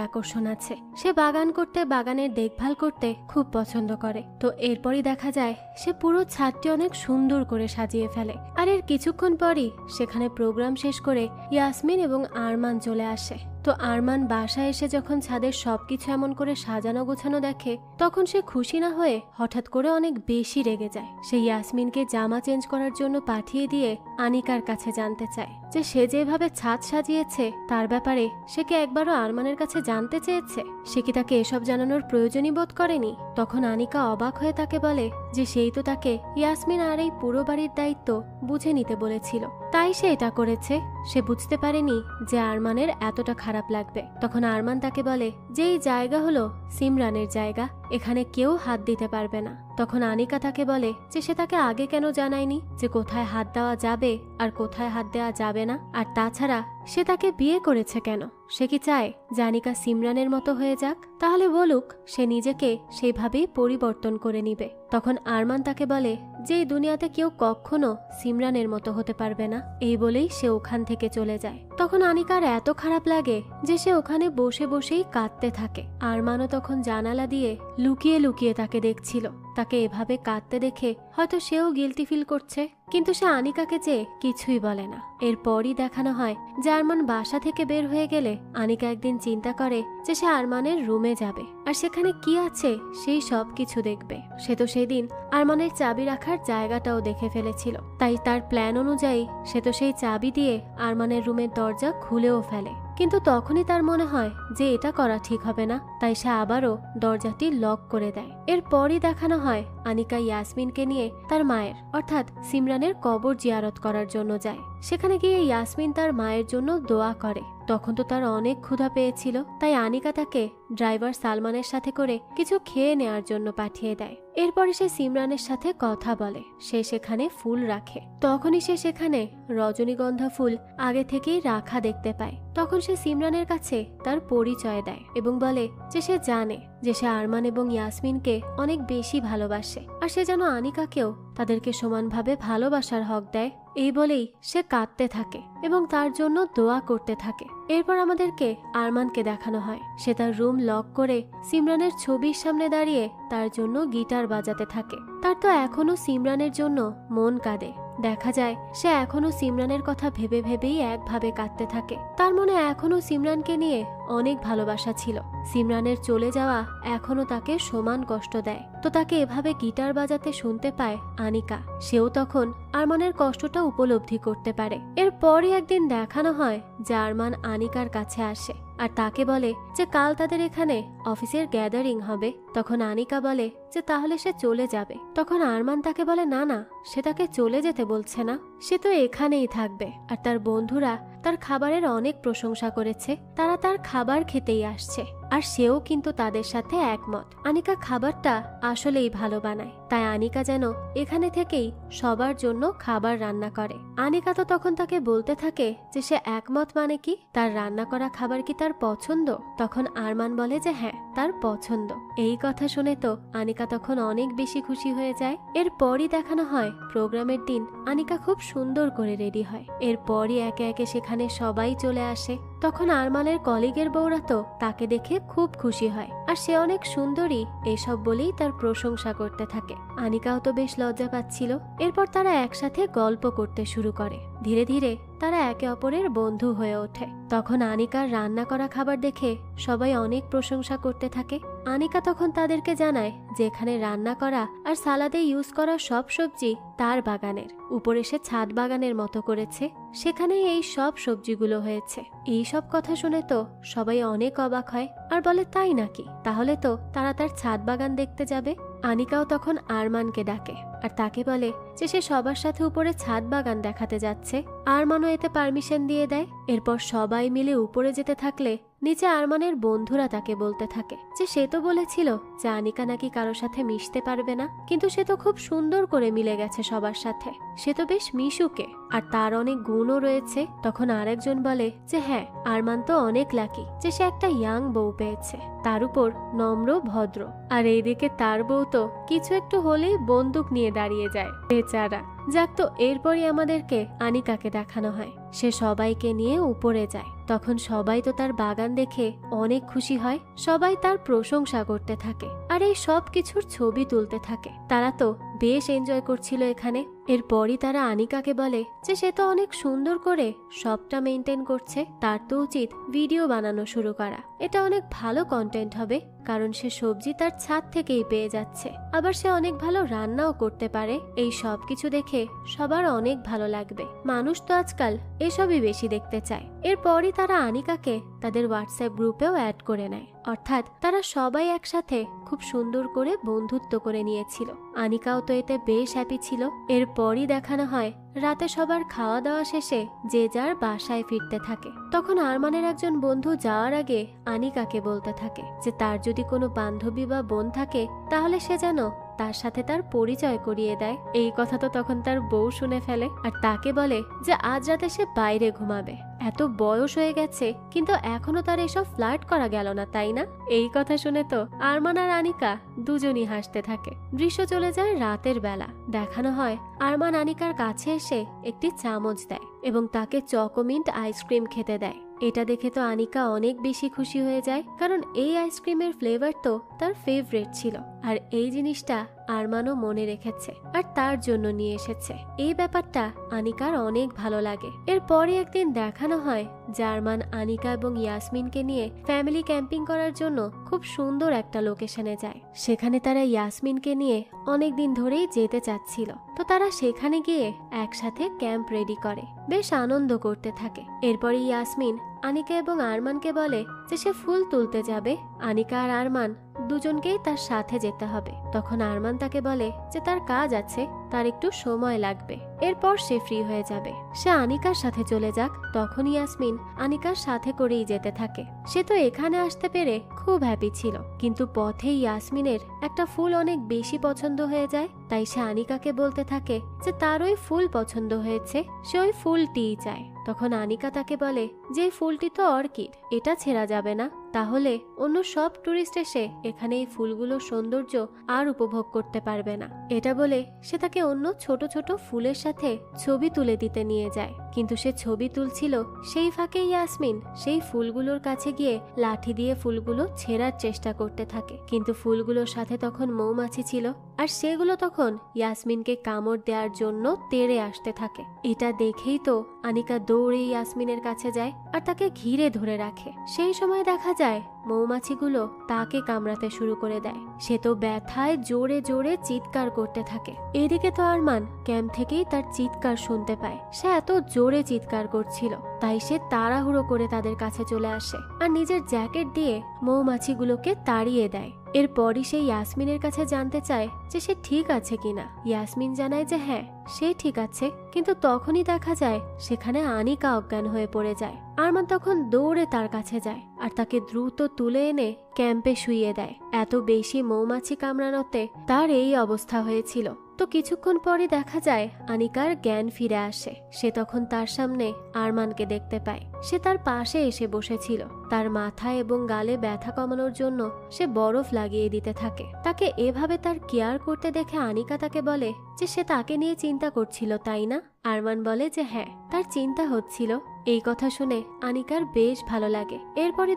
আকর্ষণ আছে। সে বাগান করতে, বাগানের দেখভাল করতে খুব পছন্দ করে। তো এরপরই দেখা যায় সে পুরো ছাদটি অনেক সুন্দর করে সাজিয়ে ফেলে। আর এর কিছুক্ষণ পরই সেখানে প্রোগ্রাম শেষ করে ইয়াসমিন এবং আরমান চলে আসে। তো আরমান বাসায় এসে যখন ছাদের সবকিছু এমন করে সাজানো গোছানো দেখে তখন সে খুশি না হয়ে হঠাৎ করে অনেক বেশি রেগে যায়। সে ইয়াসমিনকে জামা চেঞ্জ করার জন্য পাঠিয়ে দিয়ে আনিকার কাছে জানতে চায় যে সে যেভাবে ছাদ সাজিয়েছে তার ব্যাপারে সে কি একবারও আরমানের কাছে জানতে চেয়েছে, সে কি তাকে এসব জানানোর প্রয়োজনই বোধ করেনি। তখন আনিকা অবাক হয়ে তাকে বলে যে সেই তো তাকে ইয়াসমিন আর এই পুরো বাড়ির দায়িত্ব বুঝে নিতে বলেছিল, তাই সে এটা করেছে। সে বুঝতে পারেনি যে আরমানের এতটা খারাপ লাগবে। তখন আরমান তাকে বলে যে এই জায়গা হলো সিমরানের জায়গা, এখানে কেউ হাত দিতে পারবে না। তখন আনিকা তাকে বলে যে সে তাকে আগে কেন জানায়নি যে কোথায় হাত দেওয়া যাবে আর কোথায় হাত দেওয়া যাবে না, আর তাছাড়া সে তাকে বিয়ে করেছে কেন। সে কি চায় যে আনিকা সিমরানের মতো হয়ে যাক? তাহলে বলুক, সে নিজেকে সেইভাবেই পরিবর্তন করে নিবে। তখন আরমান তাকে বলে যে এই দুনিয়াতে কেউ কখনো সিমরানের মতো হতে পারবে না। এই বলেই সে ওখান থেকে চলে যায়। তখন আনিকার এত খারাপ লাগে যে সে ওখানে বসে বসেই কাঁদতে থাকে। আরমানও তখন জানালা দিয়ে লুকিয়ে লুকিয়ে তাকে দেখছিল। তাকে এভাবে কাঁদতে দেখে হয়তো সেও গিলটি ফিল করছে, কিন্তু সে আনিকাকে চেয়ে কিছুই বলে না। এরপরই দেখানো হয় যে আরমান বাসা থেকে বের হয়ে গেলে আনিকা একদিন চিন্তা করে যে সে আরমানের রুমে যাবে আর সেখানে কি আছে সেই সব কিছু দেখবে। সে তো সেদিন আরমানের চাবি রাখার জায়গাটাও দেখে ফেলেছিল, তাই তার প্ল্যান অনুযায়ী সে তো সেই চাবি দিয়ে আরমানের রুমের দরজা খুলেও ফেলে। কিন্তু তখনই তার মনে হয় যে এটা করা ঠিক হবে না, তাই সে আবারও দরজাটি লক করে দেয়। এরপরই দেখানো হয় আনিকা ইয়াসমিনকে নিয়ে তার মায়ের অর্থাৎ সিমরানের কবর জিয়ারত করার জন্য যায়। সেখানে গিয়ে ইয়াসমিন তার মায়ের জন্য দোয়া করে। তখন তো তার অনেক ক্ষুধা পেয়েছিল, তাই আনিকা তাকে ড্রাইভার সালমানের সাথে করে কিছু খেয়ে নেওয়ার জন্য পাঠিয়ে দেয়। এরপরে সে সিমরানের সাথে কথা বলে। সে সেখানে ফুল রাখে। তখনই সে সেখানে রজনীগন্ধা ফুল আগে থেকেই রাখা দেখতে পায়। তখন সে সিমরানের কাছে তার পরিচয় দেয় এবং বলে যে সে জানে যে সে আরমান এবং ইয়াসমিনকে অনেক বেশি ভালোবাসে আর সে যেন আনিকাকেও তাদেরকে সমানভাবে ভালোবাসার হক দেয়। এই বলেই সে কাঁদতে থাকে এবং তার জন্য দোয়া করতে থাকে। এরপর আমাদেরকে আরমানকে দেখানো হয় সে তার রুম লক করে সিমরানের ছবির সামনে দাঁড়িয়ে তার জন্য গিটার বাজাতে থাকে। তার তো এখনো সিমরানের জন্য মন কাঁদে। দেখা যায় সে এখনো সিমরানের কথা ভেবে ভেবেই একভাবে কাঁদতে থাকে। তার মনে এখনো সিমরানকে নিয়ে অনেক ভালোবাসা ছিল। সিমরানের চলে যাওয়া এখনো তাকে সমান কষ্ট দেয়। তো তাকে এভাবে গিটার বাজাতে শুনতে পায় আনিকা। সেও তখন আরমানের কষ্টটা উপলব্ধি করতে পারে। এরপরই একদিন দেখানো হয় যে আরমান আনিকার কাছে আসে আর তাকে বলে যে কাল তাদের এখানে অফিসের গ্যাদারিং হবে। তখন আনিকা বলে যে তাহলে সে চলে যাবে। তখন আরমান তাকে বলে না না, সে তাকে চলে যেতে বলছে না, সে তো এখানেই থাকবে। আর তার বন্ধুরা তার খাবারের অনেক প্রশংসা করেছে, তারা তার খাবার খেতেই আসছে, আর সেও কিন্তু তাদের সাথে একমত। আনিকা খাবারটা আসলেই ভালো বানায়, তাই আনিকা যেন এখানে থেকেই সবার জন্য খাবার রান্না করে। আনিকা তো তখন তাকে বলতে থাকে যে সে একমত মানে কি, তার রান্না করা খাবার কি তার পছন্দ? তখন আরমান বলে যে হ্যাঁ, তার পছন্দ। এই কথা শুনে তো আনিকা তখন অনেক বেশি খুশি হয়ে যায়। এরপরই দেখানো হয় প্রোগ্রামের দিন আনিকা খুব সুন্দর করে রেডি হয়। এরপরই একে একে সেখানে সবাই চলে আসে। তখন আরমানের কলিগের বউরা তো তাকে দেখে খুব খুশি হয়, আর সে অনেক সুন্দরী এসব বলেই তার প্রশংসা করতে থাকে। আনিকাও তো বেশ লজ্জা পাচ্ছিল। এরপর তারা একসাথে গল্প করতে শুরু করে। ধীরে ধীরে তারা একে অপরের বন্ধু হয়ে ওঠে। তখন আনিকার রান্না করা খাবার দেখে সবাই অনেক প্রশংসা করতে থাকে। আনিকা তখন তাদেরকে জানায় যে এখানে রান্না করা আর সালাদে ইউজ করা সব সবজি তার বাগানের, উপরে সে ছাদ বাগানের মতো করেছে, সেখানে এই সব সবজিগুলো হয়েছে। এই সব কথা শুনে তো সবাই অনেক অবাক হয় আর বলে তাই নাকি, তাহলে তো তারা তার ছাদ বাগান দেখতে যাবে। আনিকাও তখন আরমানকে ডাকে আর তাকে বলে যে সে সবার সাথে উপরে ছাদ বাগান দেখাতে যাচ্ছে। আরমানও এতে পারমিশন দিয়ে দেয়। এরপর সবাই মিলে উপরে যেতে থাকলে নিচে আরমানের বন্ধুরা তাকে বলতে থাকে যে সে তো বলেছিল যে আনিকা নাকি কারোর সাথে মিশতে পারবে না, কিন্তু সে তো খুব সুন্দর করে মিলে গেছে সবার সাথে, সে তো বেশ মিশুকে আর তার অনেক গুণও রয়েছে। তখন আরেকজন বলে যে হ্যাঁ, আরমান তো অনেক লাকি যে সে একটা ইয়াং বউ পেয়েছে, তার উপর নম্র ভদ্র। আর এইদিকে তার বউ তো কিছু একটু হলেই বন্দুক নিয়ে দাঁড়িয়ে যায়, বেচারা। যাক, তো এরপরই আমাদেরকে আনিকাকে দেখানো হয় সে সবাইকে নিয়ে উপরে যায়। তখন সবাই তো তার বাগান দেখে অনেক খুশি হয়, সবাই তার প্রশংসা করতে থাকে আর এই সব কিছুর ছবি তুলতে থাকে। তারা তো বেশ এনজয় করছিল এখানে। এরপরই তারা আনিকাকে বলে যে সে তো অনেক সুন্দর করে সবটা মেনটেন করছে, তার তো উচিত ভিডিও বানানো শুরু করা, এটা অনেক ভালো কন্টেন্ট হবে, কারণ সে সবজি তার ছাদ থেকেই পেয়ে যাচ্ছে, আবার সে অনেক ভালো রান্নাও করতে পারে। এই সব কিছু দেখে সবার অনেক ভালো লাগবে, মানুষ তো আজকাল এসবই বেশি দেখতে চায়। এরপরই তারা আনিকাকে তাদের হোয়াটসঅ্যাপ গ্রুপেও অ্যাড করে নেয়, অর্থাৎ তারা সবাই একসাথে খুব সুন্দর করে বন্ধুত্ব করে নিয়েছিল। আনিকাও তো এতে বেশ হ্যাপি ছিল। এরপরই দেখানো হয় রাতে সবার খাওয়া দাওয়া শেষে যে যার বাসায় ফিরতে থাকে। তখন আরমানের একজন বন্ধু যাওয়ার আগে আনিকাকে বলতে থাকে যে তার যদি কোনো বান্ধবী বা বোন থাকে তাহলে সে যেন তার সাথে তার পরিচয় করিয়ে দেয়। এই কথা তো তখন তার বউ শুনে ফেলে আর তাকে বলে যে আজ রাতে সে বাইরে ঘুমাবে, এত বয়স হয়ে গেছে কিন্তু এখনো তার এসব ফ্লার্ট করা গেল না, তাই না? এই কথা শুনে তো আরমান আর আনিকা দুজনই হাসতে থাকে। দৃশ্য চলে যায় রাতের বেলা। দেখানো হয় আরমান আনিকার কাছে এসে একটি চামচ দেয় এবং তাকে চকোমিন্ট আইসক্রিম খেতে দেয়। এটা দেখে তো আনিকা অনেক বেশি খুশি হয়ে যায়, কারণ এই আইসক্রিমের ফ্লেভার তো তার ফেভারিট ছিল আর এই জিনিসটা আরমানও মনে রেখেছে আর তার জন্য নিয়ে এসেছে। এই ব্যাপারটা আনিকার অনেক ভালো লাগে। এরপরে একদিন দেখানো হয় যে আরমান আনিকা এবং ইয়াসমিনকে নিয়ে ফ্যামিলি ক্যাম্পিং করার জন্য খুব সুন্দর একটা লোকেশনে যায়। সেখানে তারা ইয়াসমিনকে নিয়ে অনেক দিন ধরেই যেতে চাচ্ছিল, তো তারা সেখানে গিয়ে একসাথে ক্যাম্প রেডি করে, বেশ আনন্দ করতে থাকে। এরপরে ইয়াসমিন আনিকা এবং আরমানকে বলে যে সে ফুল তুলতে যাবে, আনিকা আর আরমান দুজনকেই তার সাথে যেতে হবে। তখন আরমান তাকে বলে যে তার কাজ আছে, তার একটু সময় লাগবে, এরপর সে ফ্রি হয়ে যাবে, সে আনিকার সাথে চলে যাক। তখন ইয়াসমিন আনিকার সাথে করেই যেতে থাকে। সে তো এখানে আসতে পেরে খুব হ্যাপি ছিল, কিন্তু পথে ইয়াসমিনের একটা ফুল অনেক বেশি পছন্দ হয়ে যায়, তাই সে আনিকাকে বলতে থাকে যে তার ওই ফুল পছন্দ হয়েছে, সে ওই ফুলটিই চায়। তখন আনিকা তাকে বলে যে ফুলটি তো অর্কিড, এটা ছেঁড়া যাবে না, তাহলে অন্য সব টুরিস্ট এসে এখানে এই ফুলগুলোর সৌন্দর্য আর উপভোগ করতে পারবে না। এটা বলে সে তাকে অন্য ছোট ছোট ফুলের সাথে ছবি তুলে দিতে নিয়ে যায়, কিন্তু সে ছবি তুলছিল সেই ফাঁকে ইয়াসমিন সেই ফুলগুলোর কাছে গিয়ে লাঠি দিয়ে ফুলগুলো ছেঁড়ার চেষ্টা করতে থাকে, কিন্তু ফুলগুলোর সাথে তখন মৌমাছি ছিল আর সেগুলো তখন ইয়াসমিনকে কামড় দেওয়ার জন্য তেড়ে আসতে থাকে। এটা দেখেই তো আনিকা দৌড়ে ইয়াসমিনের কাছে যায় আর তাকে ঘিরে ধরে রাখে। সেই সময় দেখা যায় মৌমাছিগুলো তাকে কামড়াতে শুরু করে দেয়। সে তো ব্যথায় জোরে জোরে চিৎকার করতে থাকে। এদিকে তো আরমান ক্যাম্প থেকেই তার চিৎকার শুনতে পায়। সে এত জোরে চিৎকার করছিল, তাই সে তাড়াহুড়ো করে তাদের কাছে চলে আসে আর নিজের জ্যাকেট দিয়ে মৌমাছিগুলোকে তাড়িয়ে দেয়। এরপরই সে ইয়াসমিনের কাছে জানতে চায় যে সে ঠিক আছে কিনা। ইয়াসমিন জানায় যে হ্যাঁ, সে ঠিক আছে, কিন্তু তখনই দেখা যায় সেখানে আনিকা অজ্ঞান হয়ে পড়ে যায়। আরমান তখন দৌড়ে তার কাছে যায় আর তাকে দ্রুত তুলে এনে ক্যাম্পে শুইয়ে দেয়। এত বেশি মৌমাছি কামড়ানোতে তার এই অবস্থা হয়েছিল। তো কিছুক্ষণ পরে দেখা যায় আনিকার জ্ঞান ফিরে আসে। সে তখন তার সামনে আরমানকে দেখতে পায়। সে তার পাশে এসে বসেছিল। তার মাথা এবং গালে ব্যথা কমানোর জন্য সে বরফ লাগিয়ে দিতে থাকে। তাকে এভাবে তার কেয়ার করতে দেখে আনিকা তাকে বলে যে সে তাকে নিয়ে চিন্তা করছিল, তাই না? আরমান বলে যে হ্যাঁ, তার চিন্তা হচ্ছিল। এই কথা শুনে আনিকার বেশ ভালো লাগে। এরপরে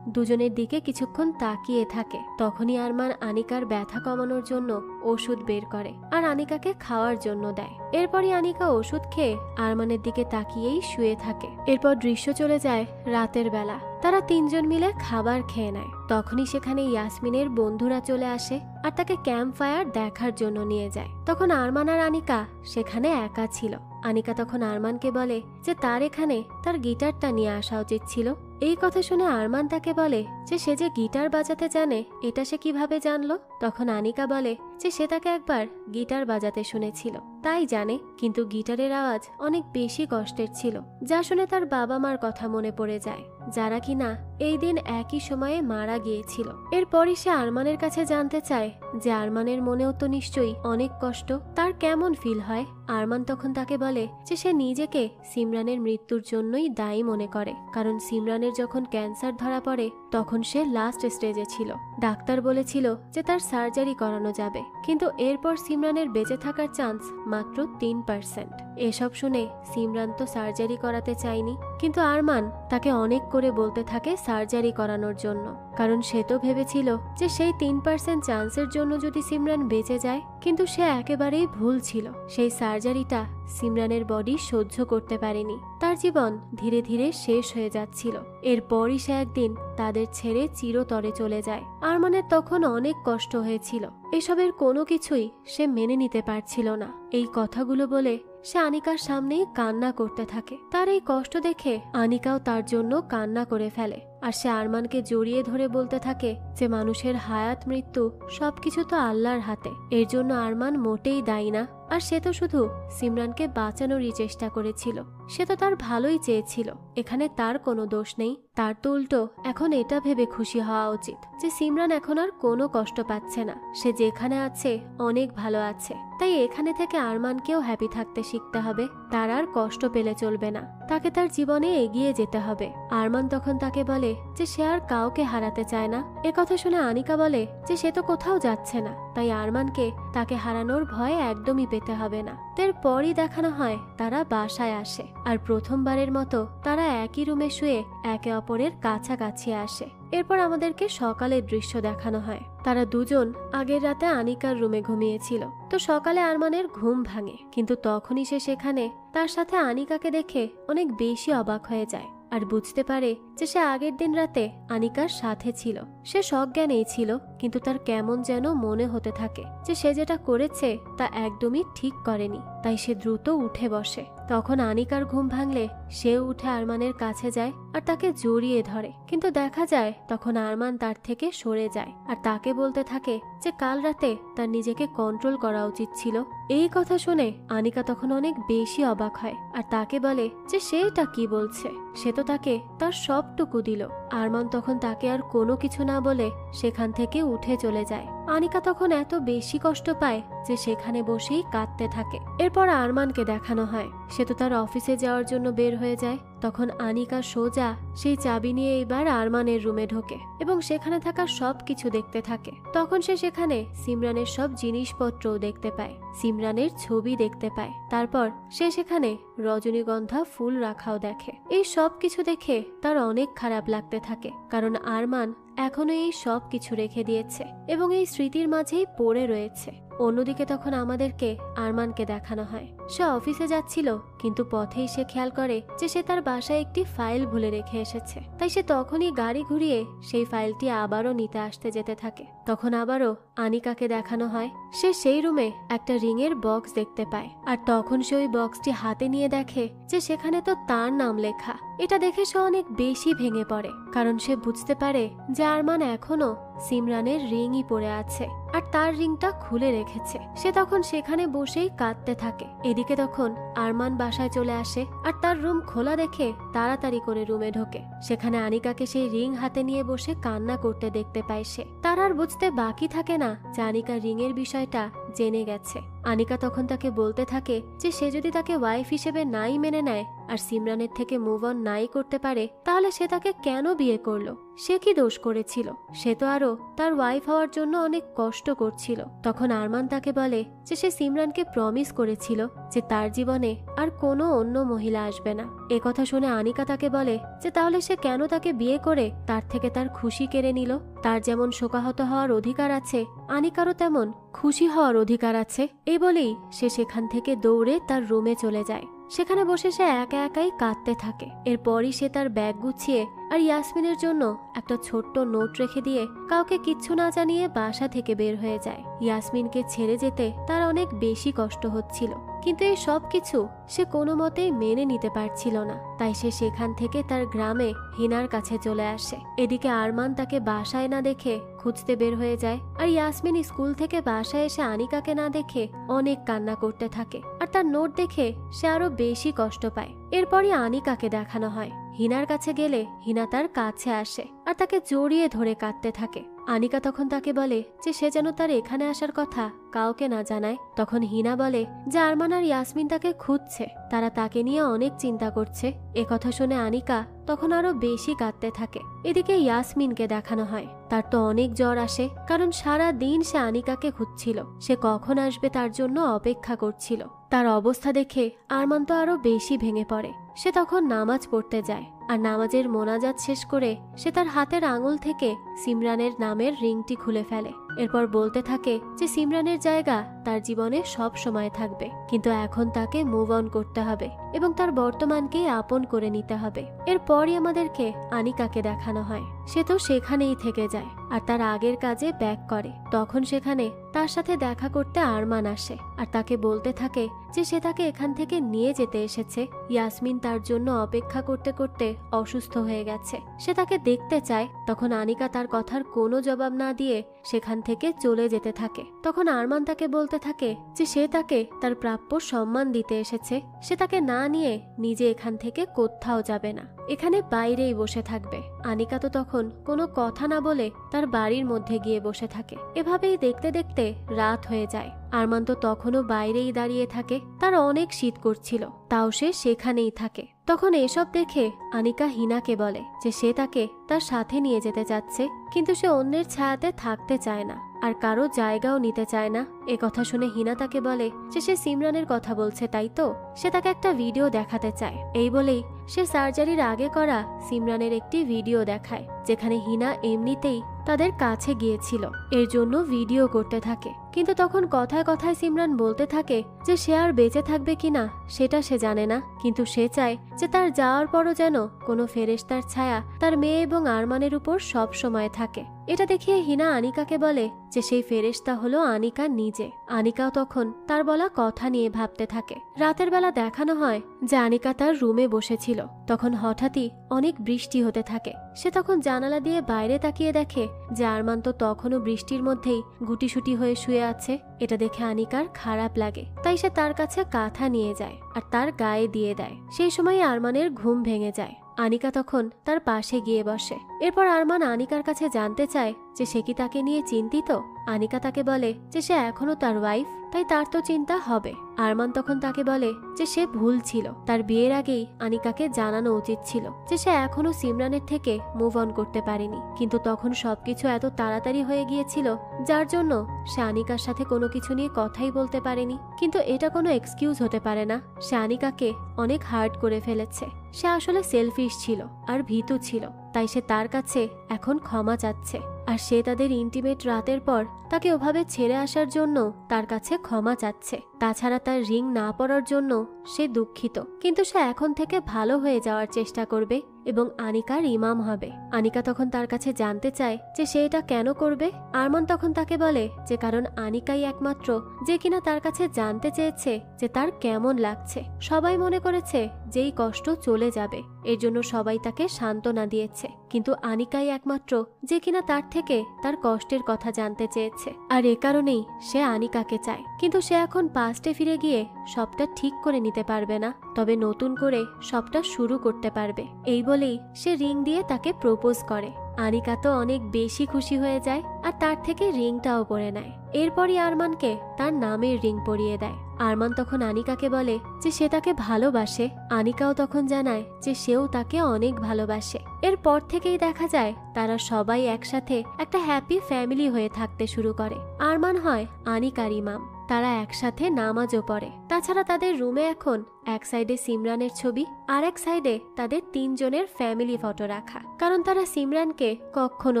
দুজনের দিকে কিছুক্ষণ তাকিয়ে থাকে। তখনই আরমান আনিকার ব্যথা কমানোর জন্য ওষুধ বের করে আর আনিকাকে খাওয়ার জন্য দেয়। এরপরই আনিকা ওষুধ খেয়ে আরমানের দিকে তাকিয়েই শুয়ে থাকে। এরপর দৃশ্য চলে যায় রাতের বেলা। তারা তিনজন মিলে খাবার খেয়ে নেয়। তখনই সেখানে ইয়াসমিনের বন্ধুরা চলে আসে আর তাকে ক্যাম্প ফায়ার দেখার জন্য নিয়ে যায়। তখন আরমান আর আনিকা সেখানে একা ছিল। আনিকা তখন আরমানকে বলে যে তার এখানে তার গিটারটা নিয়ে আসা উচিত ছিল। এই কথা শুনে আরমান তাকে বলে যে সে যে গিটার বাজাতে জানে এটা সে কিভাবে জানলো। তখন আনিকা বলে যে সে তাকে একবার গিটার বাজাতে শুনেছিল, তাই জানে, কিন্তু গিটারের আওয়াজ অনেক বেশি কষ্টের ছিল, যা শুনে তার বাবা মার কথা মনে পড়ে যায়, যারা কিনা এই দিন একই সময়ে মারা গিয়েছিল। এরপরই সে আরমানের কাছে জানতে চায় যে আরমানের মনেও তো নিশ্চয়ই অনেক কষ্ট, তার কেমন ফিল হয়। আরমান তখন তাকে বলে যে সে নিজেকে সিমরানের মৃত্যুর জন্যই দায়ী মনে করে, কারণ সিমরানের যখন ক্যান্সার ধরা পড়ে তখন সে লাস্ট স্টেজে ছিল। ডাক্তার বলেছিল যে তার সার্জারি করানো যাবে, কিন্তু এরপর সিমরানের বেঁচে থাকার চান্স মাত্র 3%। এসব শুনে সিমরান তো সার্জারি করাতে চায়নি, কিন্তু আরমান তাকে অনেক করে বলতে থাকে সার্জারি করানোর জন্য, কারণ সে তো ভেবেছিল যে সেই 3% চান্সের জন্য যদি সিমরান বেঁচে যায়, কিন্তু সে একেবারেই ভুল ছিল। সেই সার্জারিটা সিমরানের বডি সহ্য করতে পারেনি। তার জীবন ধীরে ধীরে শেষ হয়ে যাচ্ছিল। এরপরই সে একদিন তাদের ছেড়ে চিরতরে চলে যায়। আরমানের তখন অনেক কষ্ট হয়েছিল। এসবের কোনো কিছুই সে মেনে নিতে পারছিল না। এই কথাগুলো বলে সে আনিকার সামনেই কান্না করতে থাকে। তার এই কষ্ট দেখে আনিকাও তার জন্য কান্না করে ফেলে আর সে আরমানকে জড়িয়ে ধরে বলতে থাকে যে মানুষের হায়াত মৃত্যু সবকিছু তো আল্লাহর হাতে, এর জন্য আরমান মোটেই দায়ী না। আর সে তো শুধু সিমরানকে বাঁচানোরই চেষ্টা করেছিল, সে তো তার ভালোই চেয়েছিল, এখানে তার কোনো দোষ নেই। তার তো উল্টো এখন এটা ভেবে খুশি হওয়া উচিত যে সিমরান এখন আর কোনো কষ্ট পাচ্ছে না, সে যেখানে আছে অনেক ভালো আছে। তাই এখানে থেকে আরমানকেও হ্যাপি থাকতে শিখতে হবে, তার আর কষ্ট পেলে চলবে না, তাকে তার জীবনে এগিয়ে যেতে হবে। আরমান তখন তাকে বলে যে সে আর কাউকে হারাতে চায় না। কথা শুনে আনিকা বলে যে সে তো কোথাও যাচ্ছে না, তাই আরমানকে তাকে হারানোর ভয় একদমই পেতে হবে না। এরপরই দেখানো হয় তারা বাসায় আসে আর প্রথমবারের মতো তারা একই রুমে শুয়ে একে অপরের কাছাকাছি আসে। এরপর আমাদেরকে সকালের দৃশ্য দেখানো হয়। তারা দুজন আগের রাতে আনিকার রুমে ঘুমিয়েছিল। তো সকালে আরমানের ঘুম ভাঙে, কিন্তু তখনই সে সেখানে তার সাথে আনিকাকে দেখে অনেক বেশি অবাক হয়ে যায় আর বুঝতে পারে যে সে আগের দিন রাতে আনিকার সাথে ছিল। সে সজ্ঞানেই ছিল, কিন্তু তার কেমন যেন মনে হতে থাকে যে সে যেটা করেছে তা একদমই ঠিক করেনি। তাই সে দ্রুত উঠে বসে। তখন আনিকার ঘুম ভাঙলে সেও উঠে আরমানের কাছে যায় আর তাকে জড়িয়ে ধরে, কিন্তু দেখা যায় তখন আরমান তার থেকে সরে যায় আর তাকে বলতে থাকে যে কাল রাতে তার নিজেকে কন্ট্রোল করা উচিত ছিল। এই কথা শুনে আনিকা তখন অনেক বেশি অবাক হয় আর তাকে বলে যে সে এটা কি বলছে, সে তো তাকে তার সবটুকু দিল। আরমান তখন তাকে আর কোনো কিছু না বলে সেখান থেকে উঠে চলে যায়। আনিকা তখন এত বেশি কষ্ট পায় যে সেখানে বসেই কাঁদতে থাকে। এরপর আরমানকে দেখানো হয় সে তো তার অফিসে যাওয়ার জন্য বের হয়ে যায়। তখন আনিকা সোজা সেই চাবি নিয়ে এবার আরমানের রুমে ঢোকে এবং সেখানে থাকা সবকিছু দেখতে থাকে। তখন সে সেখানে সিমরানের সব জিনিসপত্রও দেখতে পায়, সিমরানের ছবি দেখতে পায়। তারপর সে সেখানে রজনীগন্ধা ফুল রাখাও দেখে। এই সব কিছু দেখে তার অনেক খারাপ লাগতে থাকে, কারণ আরমান এখনো এই সব কিছু রেখে দিয়েছে এবং এই স্মৃতির মাঝেই পড়ে রয়েছে। অন্যদিকে তখন আমাদেরকে আরমানকে দেখানো হয় সে অফিসে যাচ্ছিল, কিন্তু পথেই সে খেয়াল করে যে সে তার বাসায় একটি ফাইল ভুলে রেখে এসেছে। তাই সে তখনই গাড়ি ঘুরিয়ে সেই ফাইলটি আবারও নিতে আসতে যেতে থাকে। তখন আবারও আনিকাকে দেখানো হয় সে সেই রুমে একটা রিংয়ের বক্স দেখতে পায় আর তখন সে ওই বক্সটি হাতে নিয়ে দেখে যে সেখানে তো তার নাম লেখা এটা দেখে সে অনেক বেশি ভেঙে পড়ে, কারণ সে বুঝতে পারে যে আরমান এখনো সিমরানের রিংই পরে আছে আর তার রিংটা খুলে রেখেছে। সে তখন সেখানে বসেই কাঁদতে থাকে। এদিকে তখন আরমান বাসায় চলে আসে আর তার রুম খোলা দেখে তাড়াতাড়ি করে রুমে ঢোকে। সেখানে আনিকাকে সেই রিং হাতে নিয়ে বসে কান্না করতে দেখতে পায় সে। তার আর বুঝতে বাকি থাকে না যে আনিকা রিংয়ের বিষয়টা জেনে গেছে। আনিকা তখন তাকে বলতে থাকে যে সে যদি তাকে ওয়াইফ হিসেবে নাই মেনে নেয় আর সিমরানের থেকে মুভ অন নাই করতে পারে, তাহলে সে তাকে কেন বিয়ে করলো? সে কি দোষ করেছিল? সে তো আরো তার ওয়াইফ হওয়ার জন্য অনেক কষ্ট করছিল। তখন আরমান তাকে বলে যে সে সিমরানকে প্রমিস করেছিল যে তার জীবনে আর কোনো অন্য মহিলা আসবে না। কথা শুনে আনিকা তাকে বলে যে তাহলে সে কেন তাকে বিয়ে করে তার থেকে তার খুশি কেড়ে নিল? তার যেমন শোকাহত হওয়ার অধিকার আছে, আনিকারও তেমন খুশি হওয়ার অধিকার আছে। এই বলেই সে সেখান থেকে দৌড়ে তার রুমে চলে যায়। সেখানে বসে সে একা একাই কাঁদতে থাকে। এরপরই সে তার ব্যাগ গুছিয়ে আর ইয়াসমিনের জন্য একটা ছোট্ট নোট রেখে দিয়ে কাউকে কিচ্ছু না জানিয়ে বাসা থেকে বের হয়ে যায়। ইয়াসমিনকে ছেড়ে যেতে তার অনেক বেশি কষ্ট হচ্ছিল, কিন্তু এই সব কিছু সে কোনো মতেই মেনে নিতে পারছিল না। তাই সে সেখান থেকে তার গ্রামে হিনার কাছে চলে আসে। এদিকে আরমান তাকে বাসায় না দেখে খুঁজতে বের হয়ে যায় আর ইয়াসমিন স্কুল থেকে বাসায় এসে আনিকাকে না দেখে অনেক কান্না করতে থাকে আর তার নোট দেখে সে আরো বেশি কষ্ট পায়। এরপরই আনিকাকে দেখানো হয়। হিনার কাছে গেলে হিনা তার কাছে আসে আর তাকে জড়িয়ে ধরে কাঁদতে থাকে। আনিকা তখন তাকে বলে যে সে যেন তার এখানে আসার কথা কাউকে না জানায়। তখন হিনা বলে যে আরমান আর ইয়াসমিন তাকে খুঁজছে, তারা তাকে নিয়ে অনেক চিন্তা করছে। কথা শুনে আনিকা তখন আরো বেশি কাঁদতে থাকে। এদিকে ইয়াসমিনকে দেখানো হয়। তার তো অনেক জ্বর আসে, কারণ সারা দিন সে আনিকাকে খুঁজছিল। সে কখন আসবে তার জন্য অপেক্ষা করছিল। তার অবস্থা দেখে আরমান তো আরো বেশি ভেঙে পড়ে। সে তখন নামাজ পড়তে যায় আর নামাজের মোনাজাত শেষ করে সে তার হাতের আঙুল থেকে সিমরানের নামের রিংটি খুলে ফেলে। এরপর বলতে থাকে যে সিমরানের জায়গা তার জীবনে সব সময় থাকবে, কিন্তু এখন তাকে মুভ অন করতে হবে এবং তার বর্তমানকে আপন করে নিতে হবে। এরপরই আমাদেরকে আনিকাকে দেখানো হয়। সে তো সেখানেই থেকে যায় আর তার আগের কাজে ব্যাক করে। তখন সেখানে তার সাথে দেখা করতে আরমান আসে আর তাকে বলতে থাকে যে সে তাকে এখান থেকে নিয়ে যেতে এসেছে। ইয়াসমিন তার জন্য অপেক্ষা করতে করতে অসুস্থ হয়ে গেছে, সে তাকে দেখতে চায়। তখন আনিকা তার কথার কোনো জবাব না দিয়ে সেখান থেকে চলে যেতে থাকে। তখন আরমান তাকে বলতে থাকে যে সে তাকে তার প্রাপ্য সম্মান দিতে এসেছে, সে তাকে না নিয়ে নিজে এখান থেকে কোথাও যাবে না, এখানে বাইরেই বসে থাকবে। আনিকা তো তখন কোনো কথা না বলে তার বাড়ির মধ্যে গিয়ে বসে থাকে। এভাবেই দেখতে দেখতে রাত হয়ে যায়। আরমান তো তখনও বাইরেই দাঁড়িয়ে থাকে। তার অনেক শীত করছিল, তাও সে সেখানেই থাকে। তখন এসব দেখে আনিকা হিনাকে বলে যে সে তাকে তার সাথে নিয়ে যেতে চাচ্ছে, কিন্তু সে অন্যের ছায়াতে থাকতে চায় না আর কারো জায়গাও নিতে চায় না। কথা শুনে হিনা তাকে বলে যে সে সিমরানের কথা বলছে, তাই তো? সে তাকে একটা ভিডিও দেখাতে চায়। এই বলেই সে সার্জারির আগে করা সিমরানের একটি ভিডিও দেখায়, যেখানে হিনা এমনিতেই তাদের কাছে গিয়েছিল, এর জন্য ভিডিও করতে থাকে। কিন্তু তখন কথায় কথায় সিমরান বলতে থাকে যে সে আর বেঁচে থাকবে কিনা সেটা সে জানে না, কিন্তু সে চায় যে তার যাওয়ার পরও যেন কোনো ফেরেশতার ছায়া তার মেয়ে এবং আরমানের উপর সব সময় থাকে। এটা দেখিয়ে হিনা আনিকাকে বলে যে সেই ফেরেশতা হলো আনিকা নিজে। আনিকাও তখন তার বলা কথা নিয়ে ভাবতে থাকে। রাতের বেলা দেখানো হয় যে আনিকা তার রুমে বসেছিল। তখন হঠাৎই অনেক বৃষ্টি হতে থাকে। সে তখন জানালা দিয়ে বাইরে তাকিয়ে দেখে যে আরমান তো তখনও বৃষ্টির মধ্যেই গুটিসুটি হয়ে শুয়ে আছে। এটা দেখে আনিকার খারাপ লাগে, তাই সে তার কাছে কাঁথা নিয়ে যায় আর তার গায়ে দিয়ে দেয়। সেই সময় আরমানের ঘুম ভেঙে যায়। আনিকা তখন তার পাশে গিয়ে বসে। এরপর আরমান আনিকার কাছে জানতে চায় যে সে কি তাকে নিয়ে চিন্তিত। আনিকা তাকে বলে যে সে এখনো তার ওয়াইফ, তাই তার তো চিন্তা হবে। আরমান তখন তাকে বলে যে সে ভুল ছিল, তার বিয়ের আগেই আনিকাকে জানানো উচিত ছিল যে সে এখনো সিমরানের থেকে মুভ অন করতে পারেনি, কিন্তু তখন সবকিছু এত তাড়াতাড়ি হয়ে গিয়েছিল যার জন্য সে আনিকার সাথে কোনো কিছু নিয়ে কথাই বলতে পারেনি। কিন্তু এটা কোনো এক্সকিউজ হতে পারে না, সে আনিকাকে অনেক হার্ট করে ফেলেছে। সে আসলে সেলফিশ ছিল আর ভীতু ছিল, তাই সে তার কাছে এখন ক্ষমা চাচ্ছে। আর সে তাদের ইন্টিমেট রাতের পর তাকে ওভাবে ছেড়ে আসার জন্য তার কাছে ক্ষমা চাচ্ছে। তাছাড়া তার রিং না পরার জন্য সে দুঃখিত, কিন্তু সে এখন থেকে ভালো হয়ে যাওয়ার চেষ্টা করবে এবং আনিকার ইমাম হবে। আনিকা তখন তার কাছে জানতে চায় যে সে এটা কেন করবে। আরমান তখন তাকে বলে যে কারণ আনিকাই একমাত্র যে কিনা তার কাছে জানতে চেয়েছে যে তার কেমন লাগছে। সবাই মনে করেছে যে এই কষ্ট চলে যাবে, এর জন্য সবাই তাকে সান্ত্বনা দিয়েছে, কিন্তু আনিকাই একমাত্র যে কিনা তার থেকে তার কষ্টের কথা জানতে চেয়েছে। আর এ কারণেই সে আনিকাকে চায়, কিন্তু সে এখন পাস্টে ফিরে গিয়ে সবটা ঠিক করে নিতে পারবে না, তবে নতুন করে সবটা শুরু করতে পারবে। এই বলেই সে রিং দিয়ে তাকে প্রপোজ করে। আনিকা তো অনেক বেশি খুশি হয়ে যায় আর তার থেকে রিংটাও পরে নেয়। এরপরই আরমানকে তার নামের রিং পরিয়ে দেয়। আরমান তখন আনিকাকে বলে যে সে তাকে ভালোবাসে। আনিকাও তখন জানায় যে সেও তাকে অনেক ভালোবাসে। এরপর থেকেই দেখা যায় তারা সবাই একসাথে একটা হ্যাপি ফ্যামিলি হয়ে থাকতে শুরু করে। আরমান হয় আনিকার ইমাম, তারা একসাথে নামাজও পড়ে। তাছাড়া তাদের রুমে এখন এক সাইডে সিমরানের ছবি আর এক সাইডে তাদের 3 জনের ফ্যামিলি ফটো রাখা, কারণ তারা সিমরানকে কখনো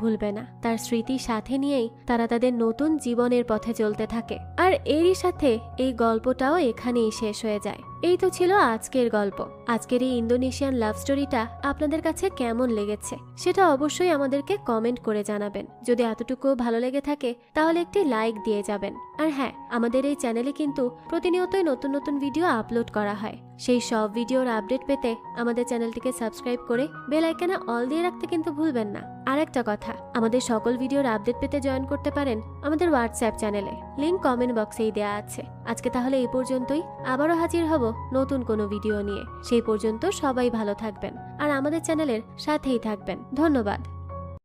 ভুলবে না। তার স্মৃতি সাথে নিয়েই তারা তাদের নতুন জীবনের পথে চলতে থাকে। আর এরই সাথে এই গল্পটাও এখানেই শেষ হয়ে যায়। এই তো ছিল আজকের গল্প। আজকের এই ইন্দোনেশিয়ান লাভ স্টোরিটা আপনাদের কাছে কেমন লেগেছে সেটা অবশ্যই আমাদেরকে কমেন্ট করে জানাবেন। যদি এতটুকু ভালো লেগে থাকে তাহলে একটি লাইক দিয়ে যাবেন। আর হ্যাঁ, আমাদের এই চ্যানেলে কিন্তু প্রতিনিয়তই নতুন নতুন ভিডিও আপলোড করা হয়। সেই সব ভিডিওর আপডেট পেতে আমাদের চ্যানেলটিকে সাবস্ক্রাইব করে বেল আইকনে অল দিয়ে রাখতে কিন্তু ভুলবেন না। আর একটা কথা, আমাদের সকল ভিডিওর আপডেট পেতে জয়েন করতে পারেন আমাদের হোয়াটসঅ্যাপ চ্যানেলে, লিংক কমেন্ট বক্সেই দেওয়া আছে। আজকে তাহলে এই পর্যন্তই, আবারও হাজির হব নতুন কোনো ভিডিও নিয়ে। সেই পর্যন্ত সবাই ভালো থাকবেন আর আমাদের চ্যানেলের সাথেই থাকবেন। ধন্যবাদ।